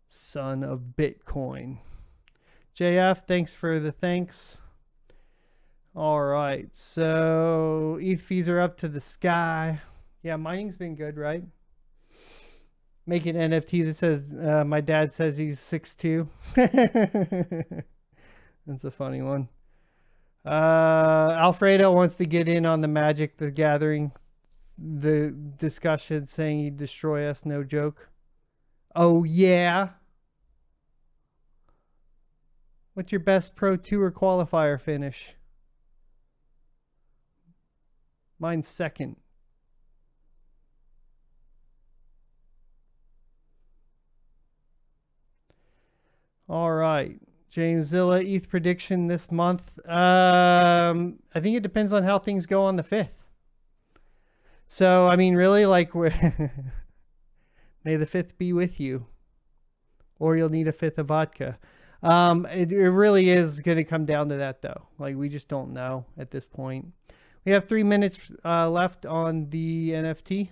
Son of Bitcoin. JF, thanks for the thanks. All right, so ETH fees are up to the sky. Yeah, mining's been good, right? Make an NFT that says, my dad says he's 6'2". That's a funny one. Alfredo wants to get in on the Magic the Gathering, the discussion, saying he'd destroy us, no joke. Oh, yeah. What's your best Pro Tour qualifier finish? Mine's second. All right. James Zilla, ETH prediction this month. I think it depends on how things go on the 5th. So, I mean, really, like, may the 5th be with you. Or you'll need a 5th of vodka. It really is going to come down to that, though. Like, we just don't know at this point. We have 3 minutes left on the NFT.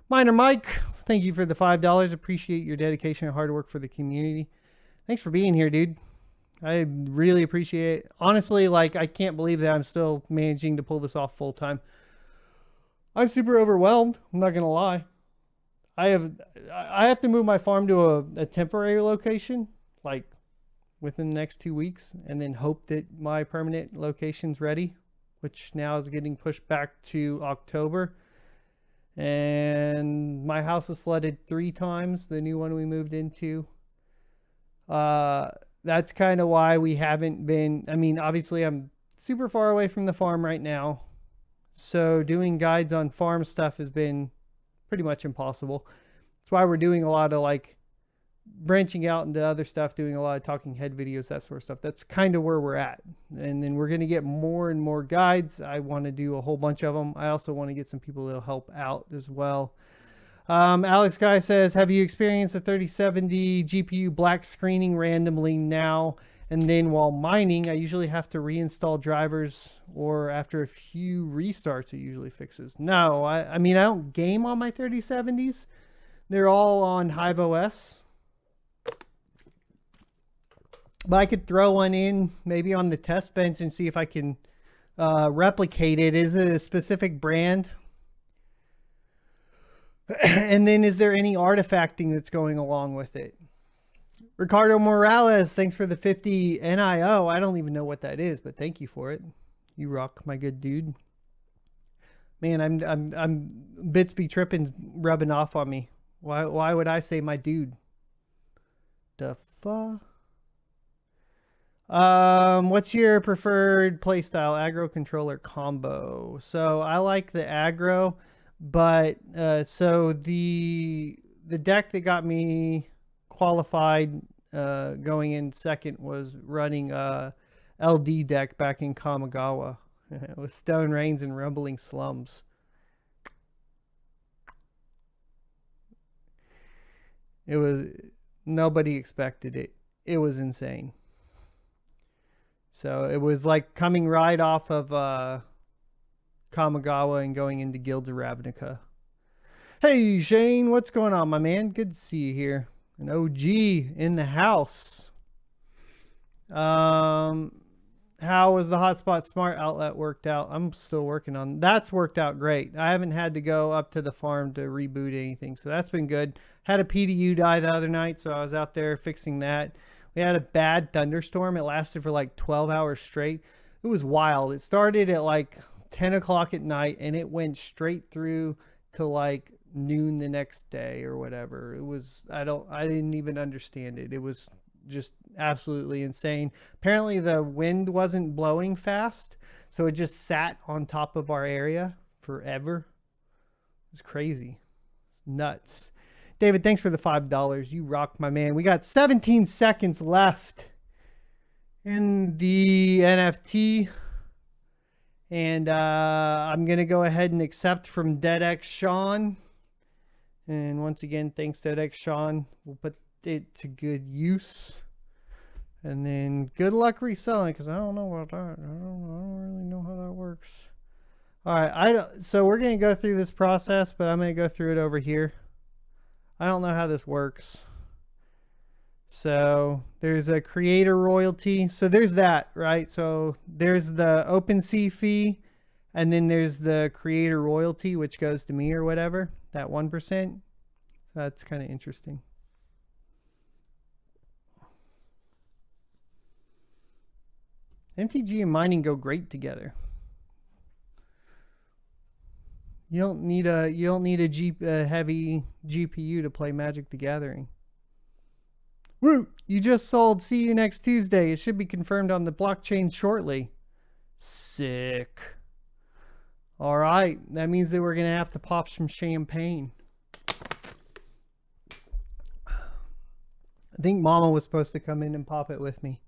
Miner Mike, thank you for the $5. Appreciate your dedication and hard work for the community. Thanks for being here, dude. I really appreciate it. Honestly, like, I can't believe that I'm still managing to pull this off full time. I'm super overwhelmed. I'm not going to lie. I have to move my farm to a temporary location, like within the next 2 weeks, and then hope that my permanent location's ready, which now is getting pushed back to October. And my house is flooded 3 times, the new one we moved into. That's kind of why we haven't been, I mean, obviously I'm super far away from the farm right now. So doing guides on farm stuff has been pretty much impossible. That's why we're doing a lot of like branching out into other stuff, doing a lot of talking head videos, that sort of stuff. That's kind of where we're at. And then we're going to get more and more guides. I want to do a whole bunch of them. I also want to get some people that'll help out as well. Alex Guy says, have you experienced a 3070 GPU black screening randomly now and then while mining? I usually have to reinstall drivers, or after a few restarts it usually fixes. No, I mean, I don't game on my 3070s. They're all on Hive OS. But I could throw one in maybe on the test bench and see if I can replicate it. Is it a specific brand? And then is there any artifacting that's going along with it? Ricardo Morales, thanks for the 50 NIO. I don't even know what that is, but thank you for it. You rock, my good dude. Man, I'm bits be tripping, rubbing off on me. Why would I say my dude? The fuck? What's your preferred playstyle? Aggro controller combo. So I like the aggro, but so the deck that got me qualified going in second was running LD deck back in Kamigawa with Stone Rains and Rumbling Slums. It was, nobody expected it. It was insane. So it was like coming right off of Kamigawa and going into Guilds of Ravnica. Hey Shane, what's going on, my man? Good to see you here. An OG in the house. How was the Hotspot Smart Outlet worked out? I'm still working on that's worked out great. I haven't had to go up to the farm to reboot anything, so that's been good. Had a PDU die the other night, so I was out there fixing that. We had a bad thunderstorm. It lasted for like 12 hours straight. It was wild. It started at like 10 o'clock at night and it went straight through to like noon the next day or whatever. It was, I didn't even understand it. It was just absolutely insane. Apparently the wind wasn't blowing fast, so it just sat on top of our area forever. It was crazy. Nuts. David, thanks for the $5. You rock, my man. We got 17 seconds left in the NFT. And I'm going to go ahead and accept from DeadX Sean. And once again, thanks DeadX Sean. We'll put it to good use. And then good luck reselling, because I don't know about that. I don't really know how that works. All right, so we're going to go through this process, but I'm going to go through it over here. I don't know how this works. So there's a creator royalty. So there's that, right? So there's the OpenSea fee, and then there's the creator royalty, which goes to me or whatever, that 1%. So that's kind of interesting. MTG and mining go great together. You don't need a heavy GPU to play Magic the Gathering. Woot! You just sold. See you next Tuesday. It should be confirmed on the blockchain shortly. Sick. All right. That means that we're going to have to pop some champagne. I think Mama was supposed to come in and pop it with me.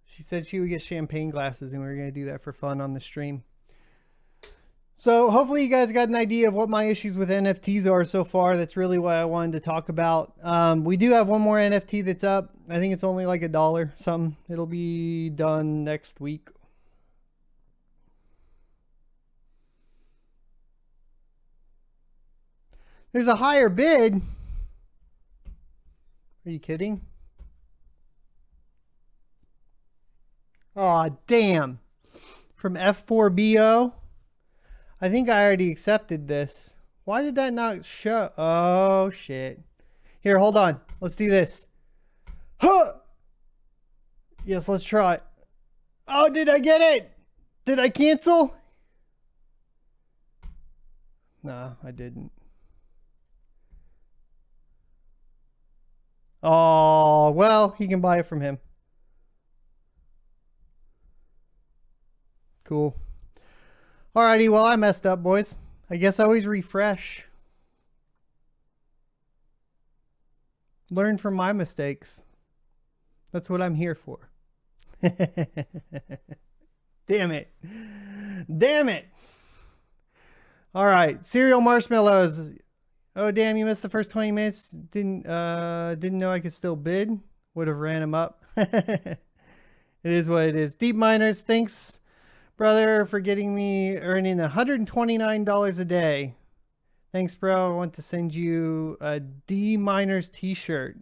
She said she would get champagne glasses, and we were going to do that for fun on the stream. So hopefully you guys got an idea of what my issues with NFTs are so far. That's really what I wanted to talk about. We do have one more NFT that's up. I think it's only like $1 something. It'll be done next week. There's a higher bid. Are you kidding? Aw, damn. From F4BO. I think I already accepted this. Why did that not show? Oh, shit. Here, hold on. Let's do this. Huh! Yes, let's try it. Oh, did I get it? Did I cancel? No, I didn't. Oh, well, he can buy it from him. Cool. Alrighty, well, I messed up, boys. I guess I always refresh. Learn from my mistakes. That's what I'm here for. Damn it. Damn it. Alright, cereal marshmallows. Oh, damn, you missed the first 20 minutes. Didn't know I could still bid. Would have ran him up. It is what it is. Deep Miners, thanks, brother, for getting me earning $129 a day. Thanks, bro. I want to send you a D Miners t-shirt.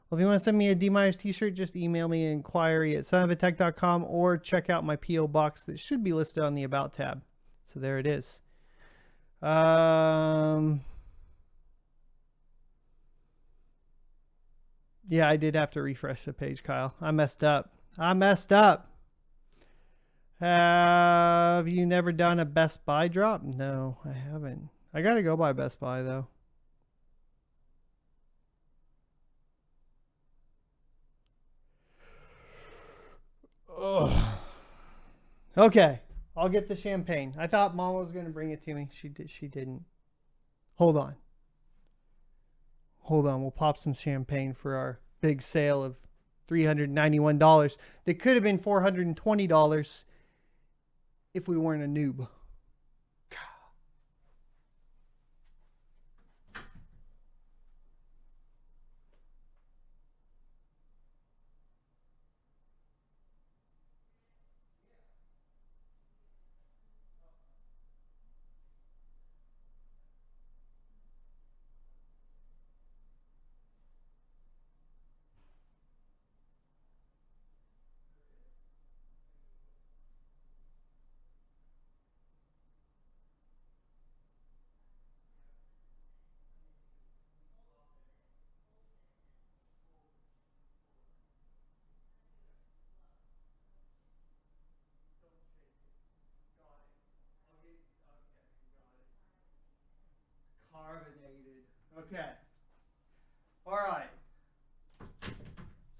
Well, if you want to send me a D Miners t-shirt, just email me at inquiry@sonofatech.com or check out my P.O. box that should be listed on the About tab. So there it is. Yeah, I did have to refresh the page, Kyle. I messed up. Have you never done a Best Buy drop? No, I haven't. I gotta go by Best Buy though. Okay, I'll get the champagne. I thought Mom was going to bring it to me. She didn't. Hold on. Hold on. We'll pop some champagne for our big sale of $391. That could have been $420 if we weren't a noob. Carbonated. Okay. All right.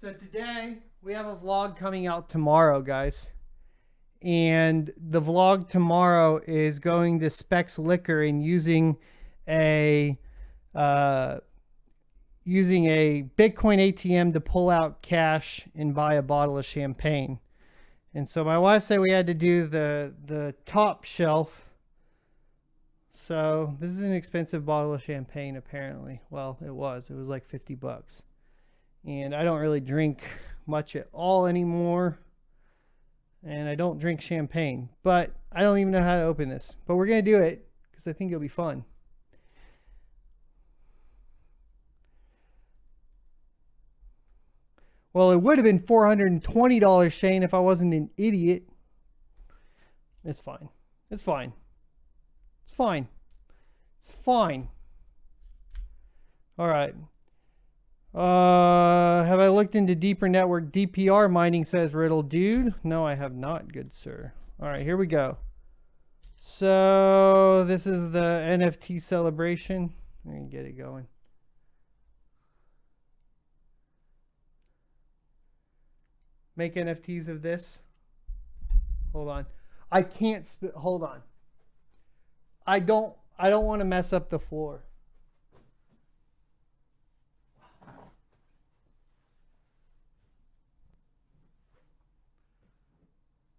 So today we have a vlog coming out tomorrow, guys. And the vlog tomorrow is going to Specs Liquor and using a Bitcoin ATM to pull out cash and buy a bottle of champagne. And so my wife said we had to do the top shelf. So this is an expensive bottle of champagne, apparently. Well, it was like 50 bucks. And I don't really drink much at all anymore. And I don't drink champagne, but I don't even know how to open this. But we're going to do it because I think it'll be fun. Well, it would have been $420, Shane, if I wasn't an idiot. It's fine. It's fine. It's fine. It's fine. All right. Have I looked into deeper network DPR mining, says Riddle Dude? No, I have not, good sir. All right, here we go. So this is the NFT celebration. Let me get it going. Make NFTs of this. Hold on. I can't hold on. I don't want to mess up the floor.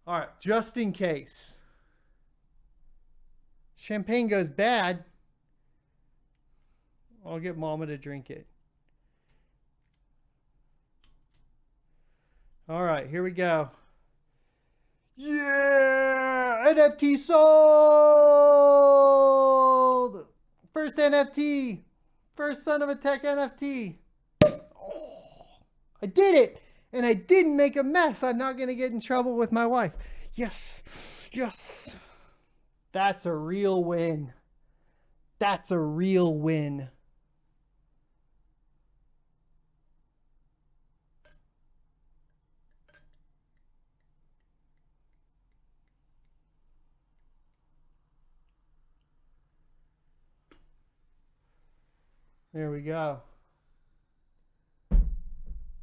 All right, just in case champagne goes bad, I'll get Mama to drink it. All right, here we go. Yeah, NFT sold. First NFT, first Son of a Tech NFT. Oh, I did it. And I didn't make a mess. I'm not going to get in trouble with my wife. Yes. Yes. That's a real win. That's a real win. There we go.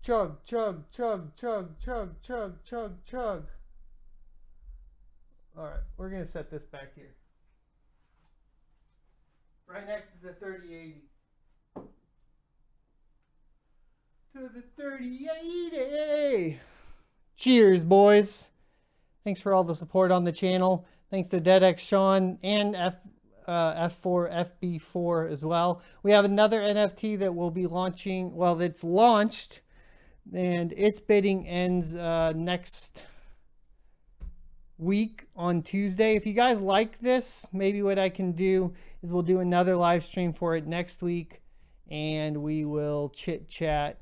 Chug, chug, chug, chug, chug, chug, chug, chug. All right, we're going to set this back here. Right next to the 3080. To the 3080. Cheers, boys. Thanks for all the support on the channel. Thanks to DeadX Sean and FB4 as well. We have another NFT that will be launching. Well, it's launched. And its bidding ends next week on Tuesday. If you guys like this, maybe what I can do is we'll do another live stream for it next week. And we will chit chat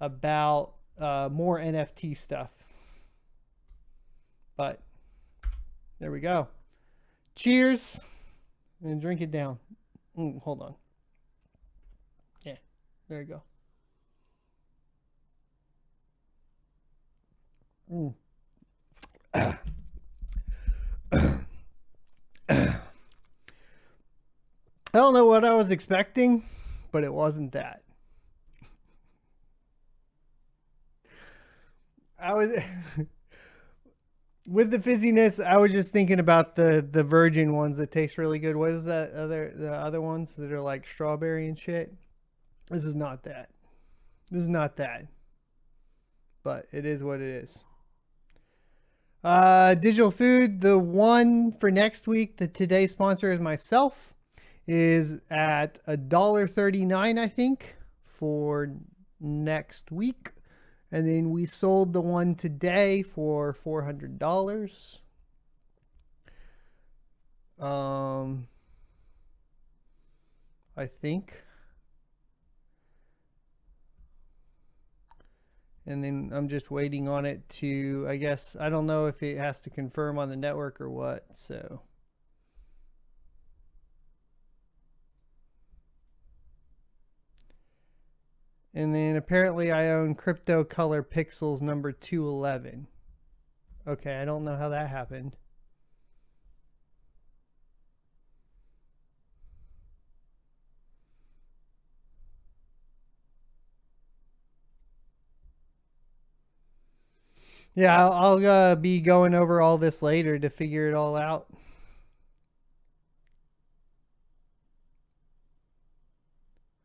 about more NFT stuff. But there we go. Cheers. And drink it down. Hold on. Yeah, there you go. I don't know what I was expecting, but it wasn't that. With the fizziness, I was just thinking about the virgin ones that taste really good. What is that the other ones that are like strawberry and shit? This is not that. This is not that. But it is what it is. Digital food, the one for next week, the today's sponsor is myself, is at $1.39, I think, for next week. And then we sold the one today for $400. I think. And then I'm just waiting on it to, I guess, I don't know if it has to confirm on the network or what, so. And then apparently I own Crypto Color Pixels number 211. Okay, I don't know how that happened. Yeah, I'll be going over all this later to figure it all out.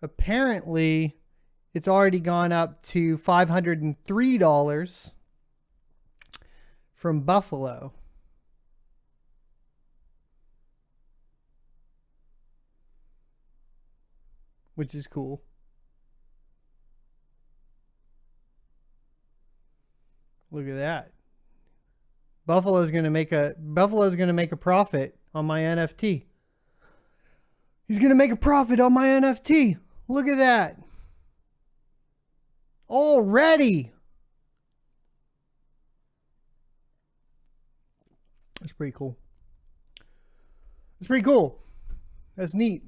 Apparently, it's already gone up to $503 from Buffalo. Which is cool. Look at that. Buffalo's gonna make a profit on my NFT. He's gonna make a profit on my NFT. Look at that. Already. That's pretty cool. That's pretty cool. That's neat.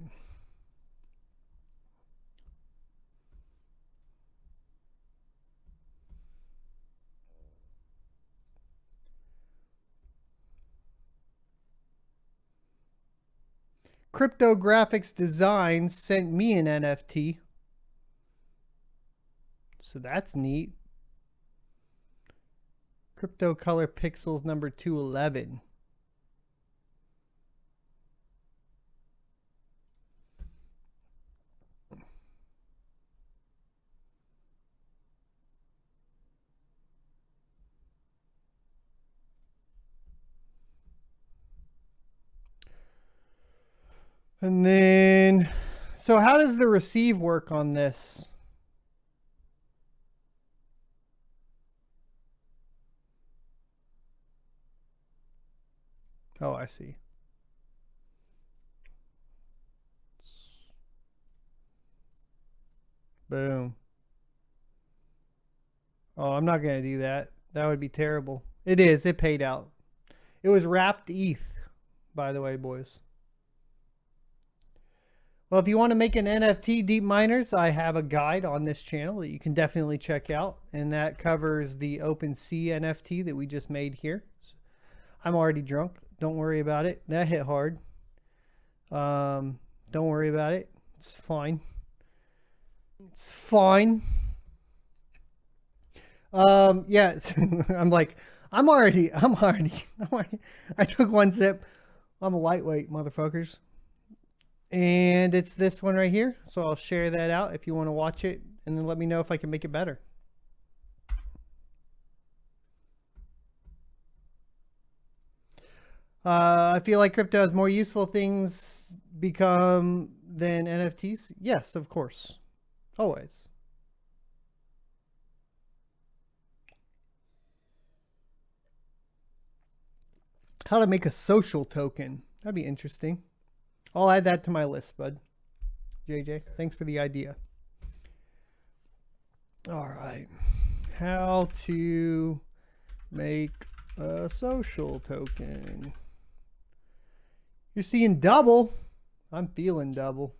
Cryptographics Designs sent me an NFT. So that's neat. Crypto Color Pixels number 211. And then, so how does the receive work on this? Oh, I see. Boom. Oh, I'm not going to do that. That would be terrible. It is. It paid out. It was wrapped ETH, by the way, boys. Well, if you want to make an NFT, Deep Miners, I have a guide on this channel that you can definitely check out. And that covers the OpenSea NFT that we just made here. I'm already drunk. Don't worry about it. That hit hard. Don't worry about it. It's fine. It's fine. Yes. I'm already. I took one sip. I'm a lightweight, motherfuckers. And it's this one right here. So I'll share that out if you want to watch it, and then let me know if I can make it better. I feel like crypto has more useful things become than NFTs. Yes, of course. Always. How to make a social token. That'd be interesting. I'll add that to my list, bud. JJ, thanks for the idea. All right. How to make a social token. You're seeing double. I'm feeling double.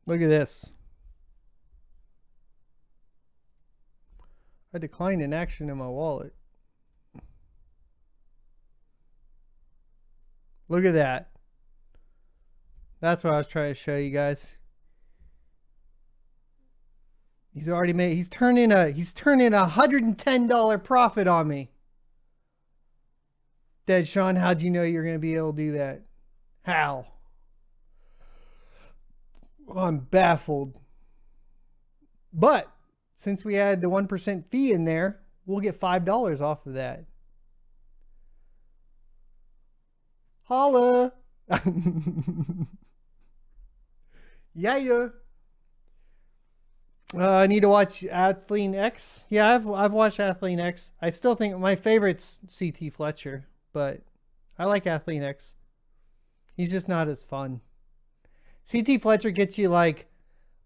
Look at this. I declined an action in my wallet. Look at that. That's what I was trying to show you guys. He's already made, he's turning $110 profit on me. Dead Sean, how'd you know you're going to be able to do that? How? Well, I'm baffled. But since we had the 1% fee in there, we'll get $5 off of that. Holla. Yeah. I need to watch Athlean X. Yeah, I've watched Athlean X. I still think my favorite's CT Fletcher, but I like Athlean X. He's just not as fun. CT Fletcher gets you like,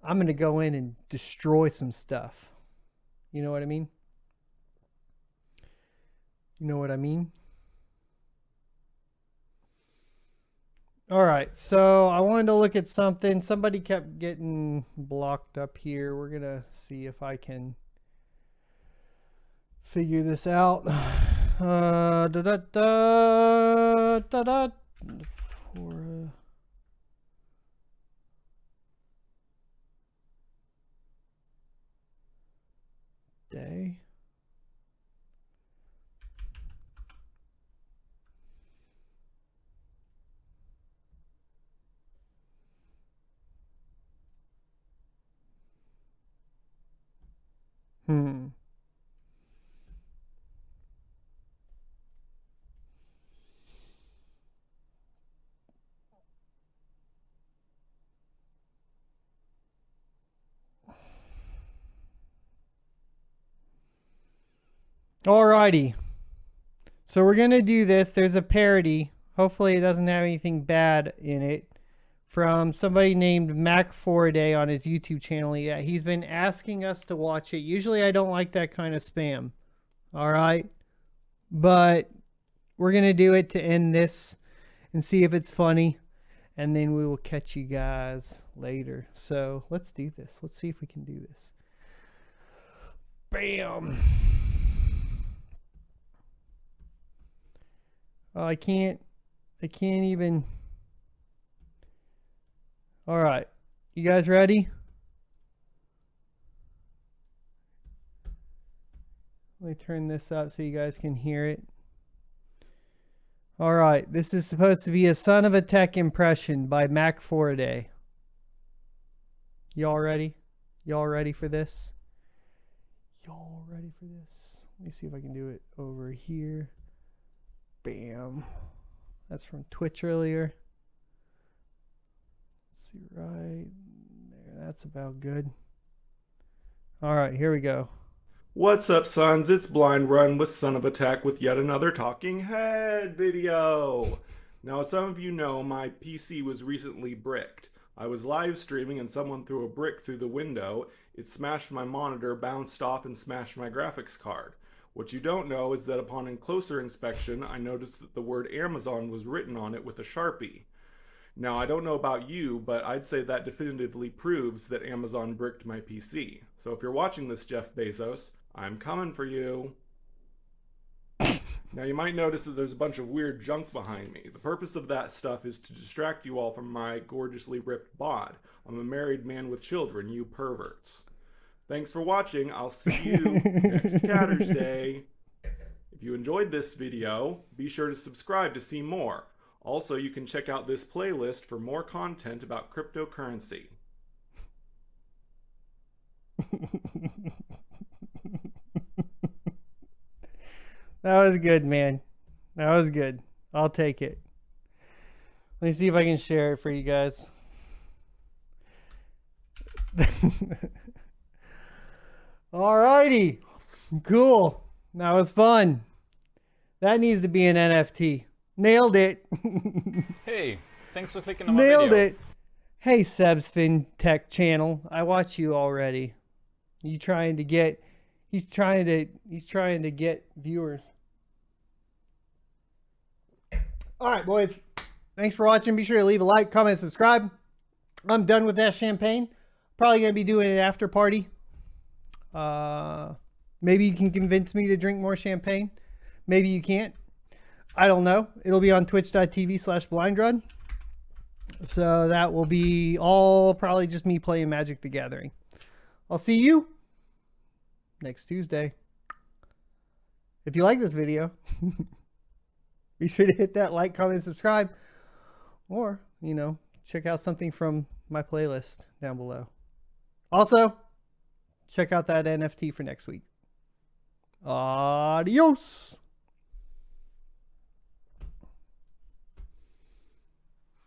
I'm going to go in and destroy some stuff. You know what I mean? You know what I mean? All right, so I wanted to look at something. Somebody kept getting blocked up here. We're going to see if I can figure this out. For a day. Alrighty. So we're going to do this. There's a parody. Hopefully it doesn't have anything bad in it. From somebody named Mac Foraday on his YouTube channel. Yeah, he's been asking us to watch it. Usually I don't like that kind of spam. Alright. But we're going to do it to end this and see if it's funny. And then we will catch you guys later. So let's do this. Let's see if we can do this. Bam. Oh, I can't even. All right. You guys ready? Let me turn this up so you guys can hear it. All right. This is supposed to be a Son of a Tech impression by Mac Foraday. Y'all ready? Y'all ready for this? Y'all ready for this? Let me see if I can do it over here. Bam. That's from Twitch earlier. Let's see right there. That's about good. All right, here we go. What's up, sons? It's Blind Run with Son of Attack with yet another talking head video. Now, as some of you know, my PC was recently bricked. I was live streaming and someone threw a brick through the window. It smashed my monitor, bounced off, and smashed my graphics card. What you don't know is that upon closer inspection, I noticed that the word Amazon was written on it with a Sharpie. Now, I don't know about you, but I'd say that definitively proves that Amazon bricked my PC. So if you're watching this, Jeff Bezos, I'm coming for you. Now, you might notice that there's a bunch of weird junk behind me. The purpose of that stuff is to distract you all from my gorgeously ripped bod. I'm a married man with children, you perverts. Thanks for watching. I'll see you next Catter's Day. If you enjoyed this video, be sure to subscribe to see more. Also, you can check out this playlist for more content about cryptocurrency. That was good, man. That was good. I'll take it. Let me see if I can share it for you guys. Alrighty. Cool. That was fun. That needs to be an NFT. Nailed it. Hey, thanks for clicking on my video. Nailed it. Hey, Seb's FinTech channel. I watch you already. He's trying to get viewers. All right, boys. Thanks for watching. Be sure to leave a like, comment, subscribe. I'm done with that champagne. Probably going to be doing an after party. Maybe you can convince me to drink more champagne. Maybe you can't. I don't know. It'll be on twitch.tv/blindrun. So that will be all probably just me playing Magic the Gathering. I'll see you next Tuesday. If you like this video, be sure to hit that like, comment, subscribe, or, you know, check out something from my playlist down below. Also, check out that NFT for next week. Adios.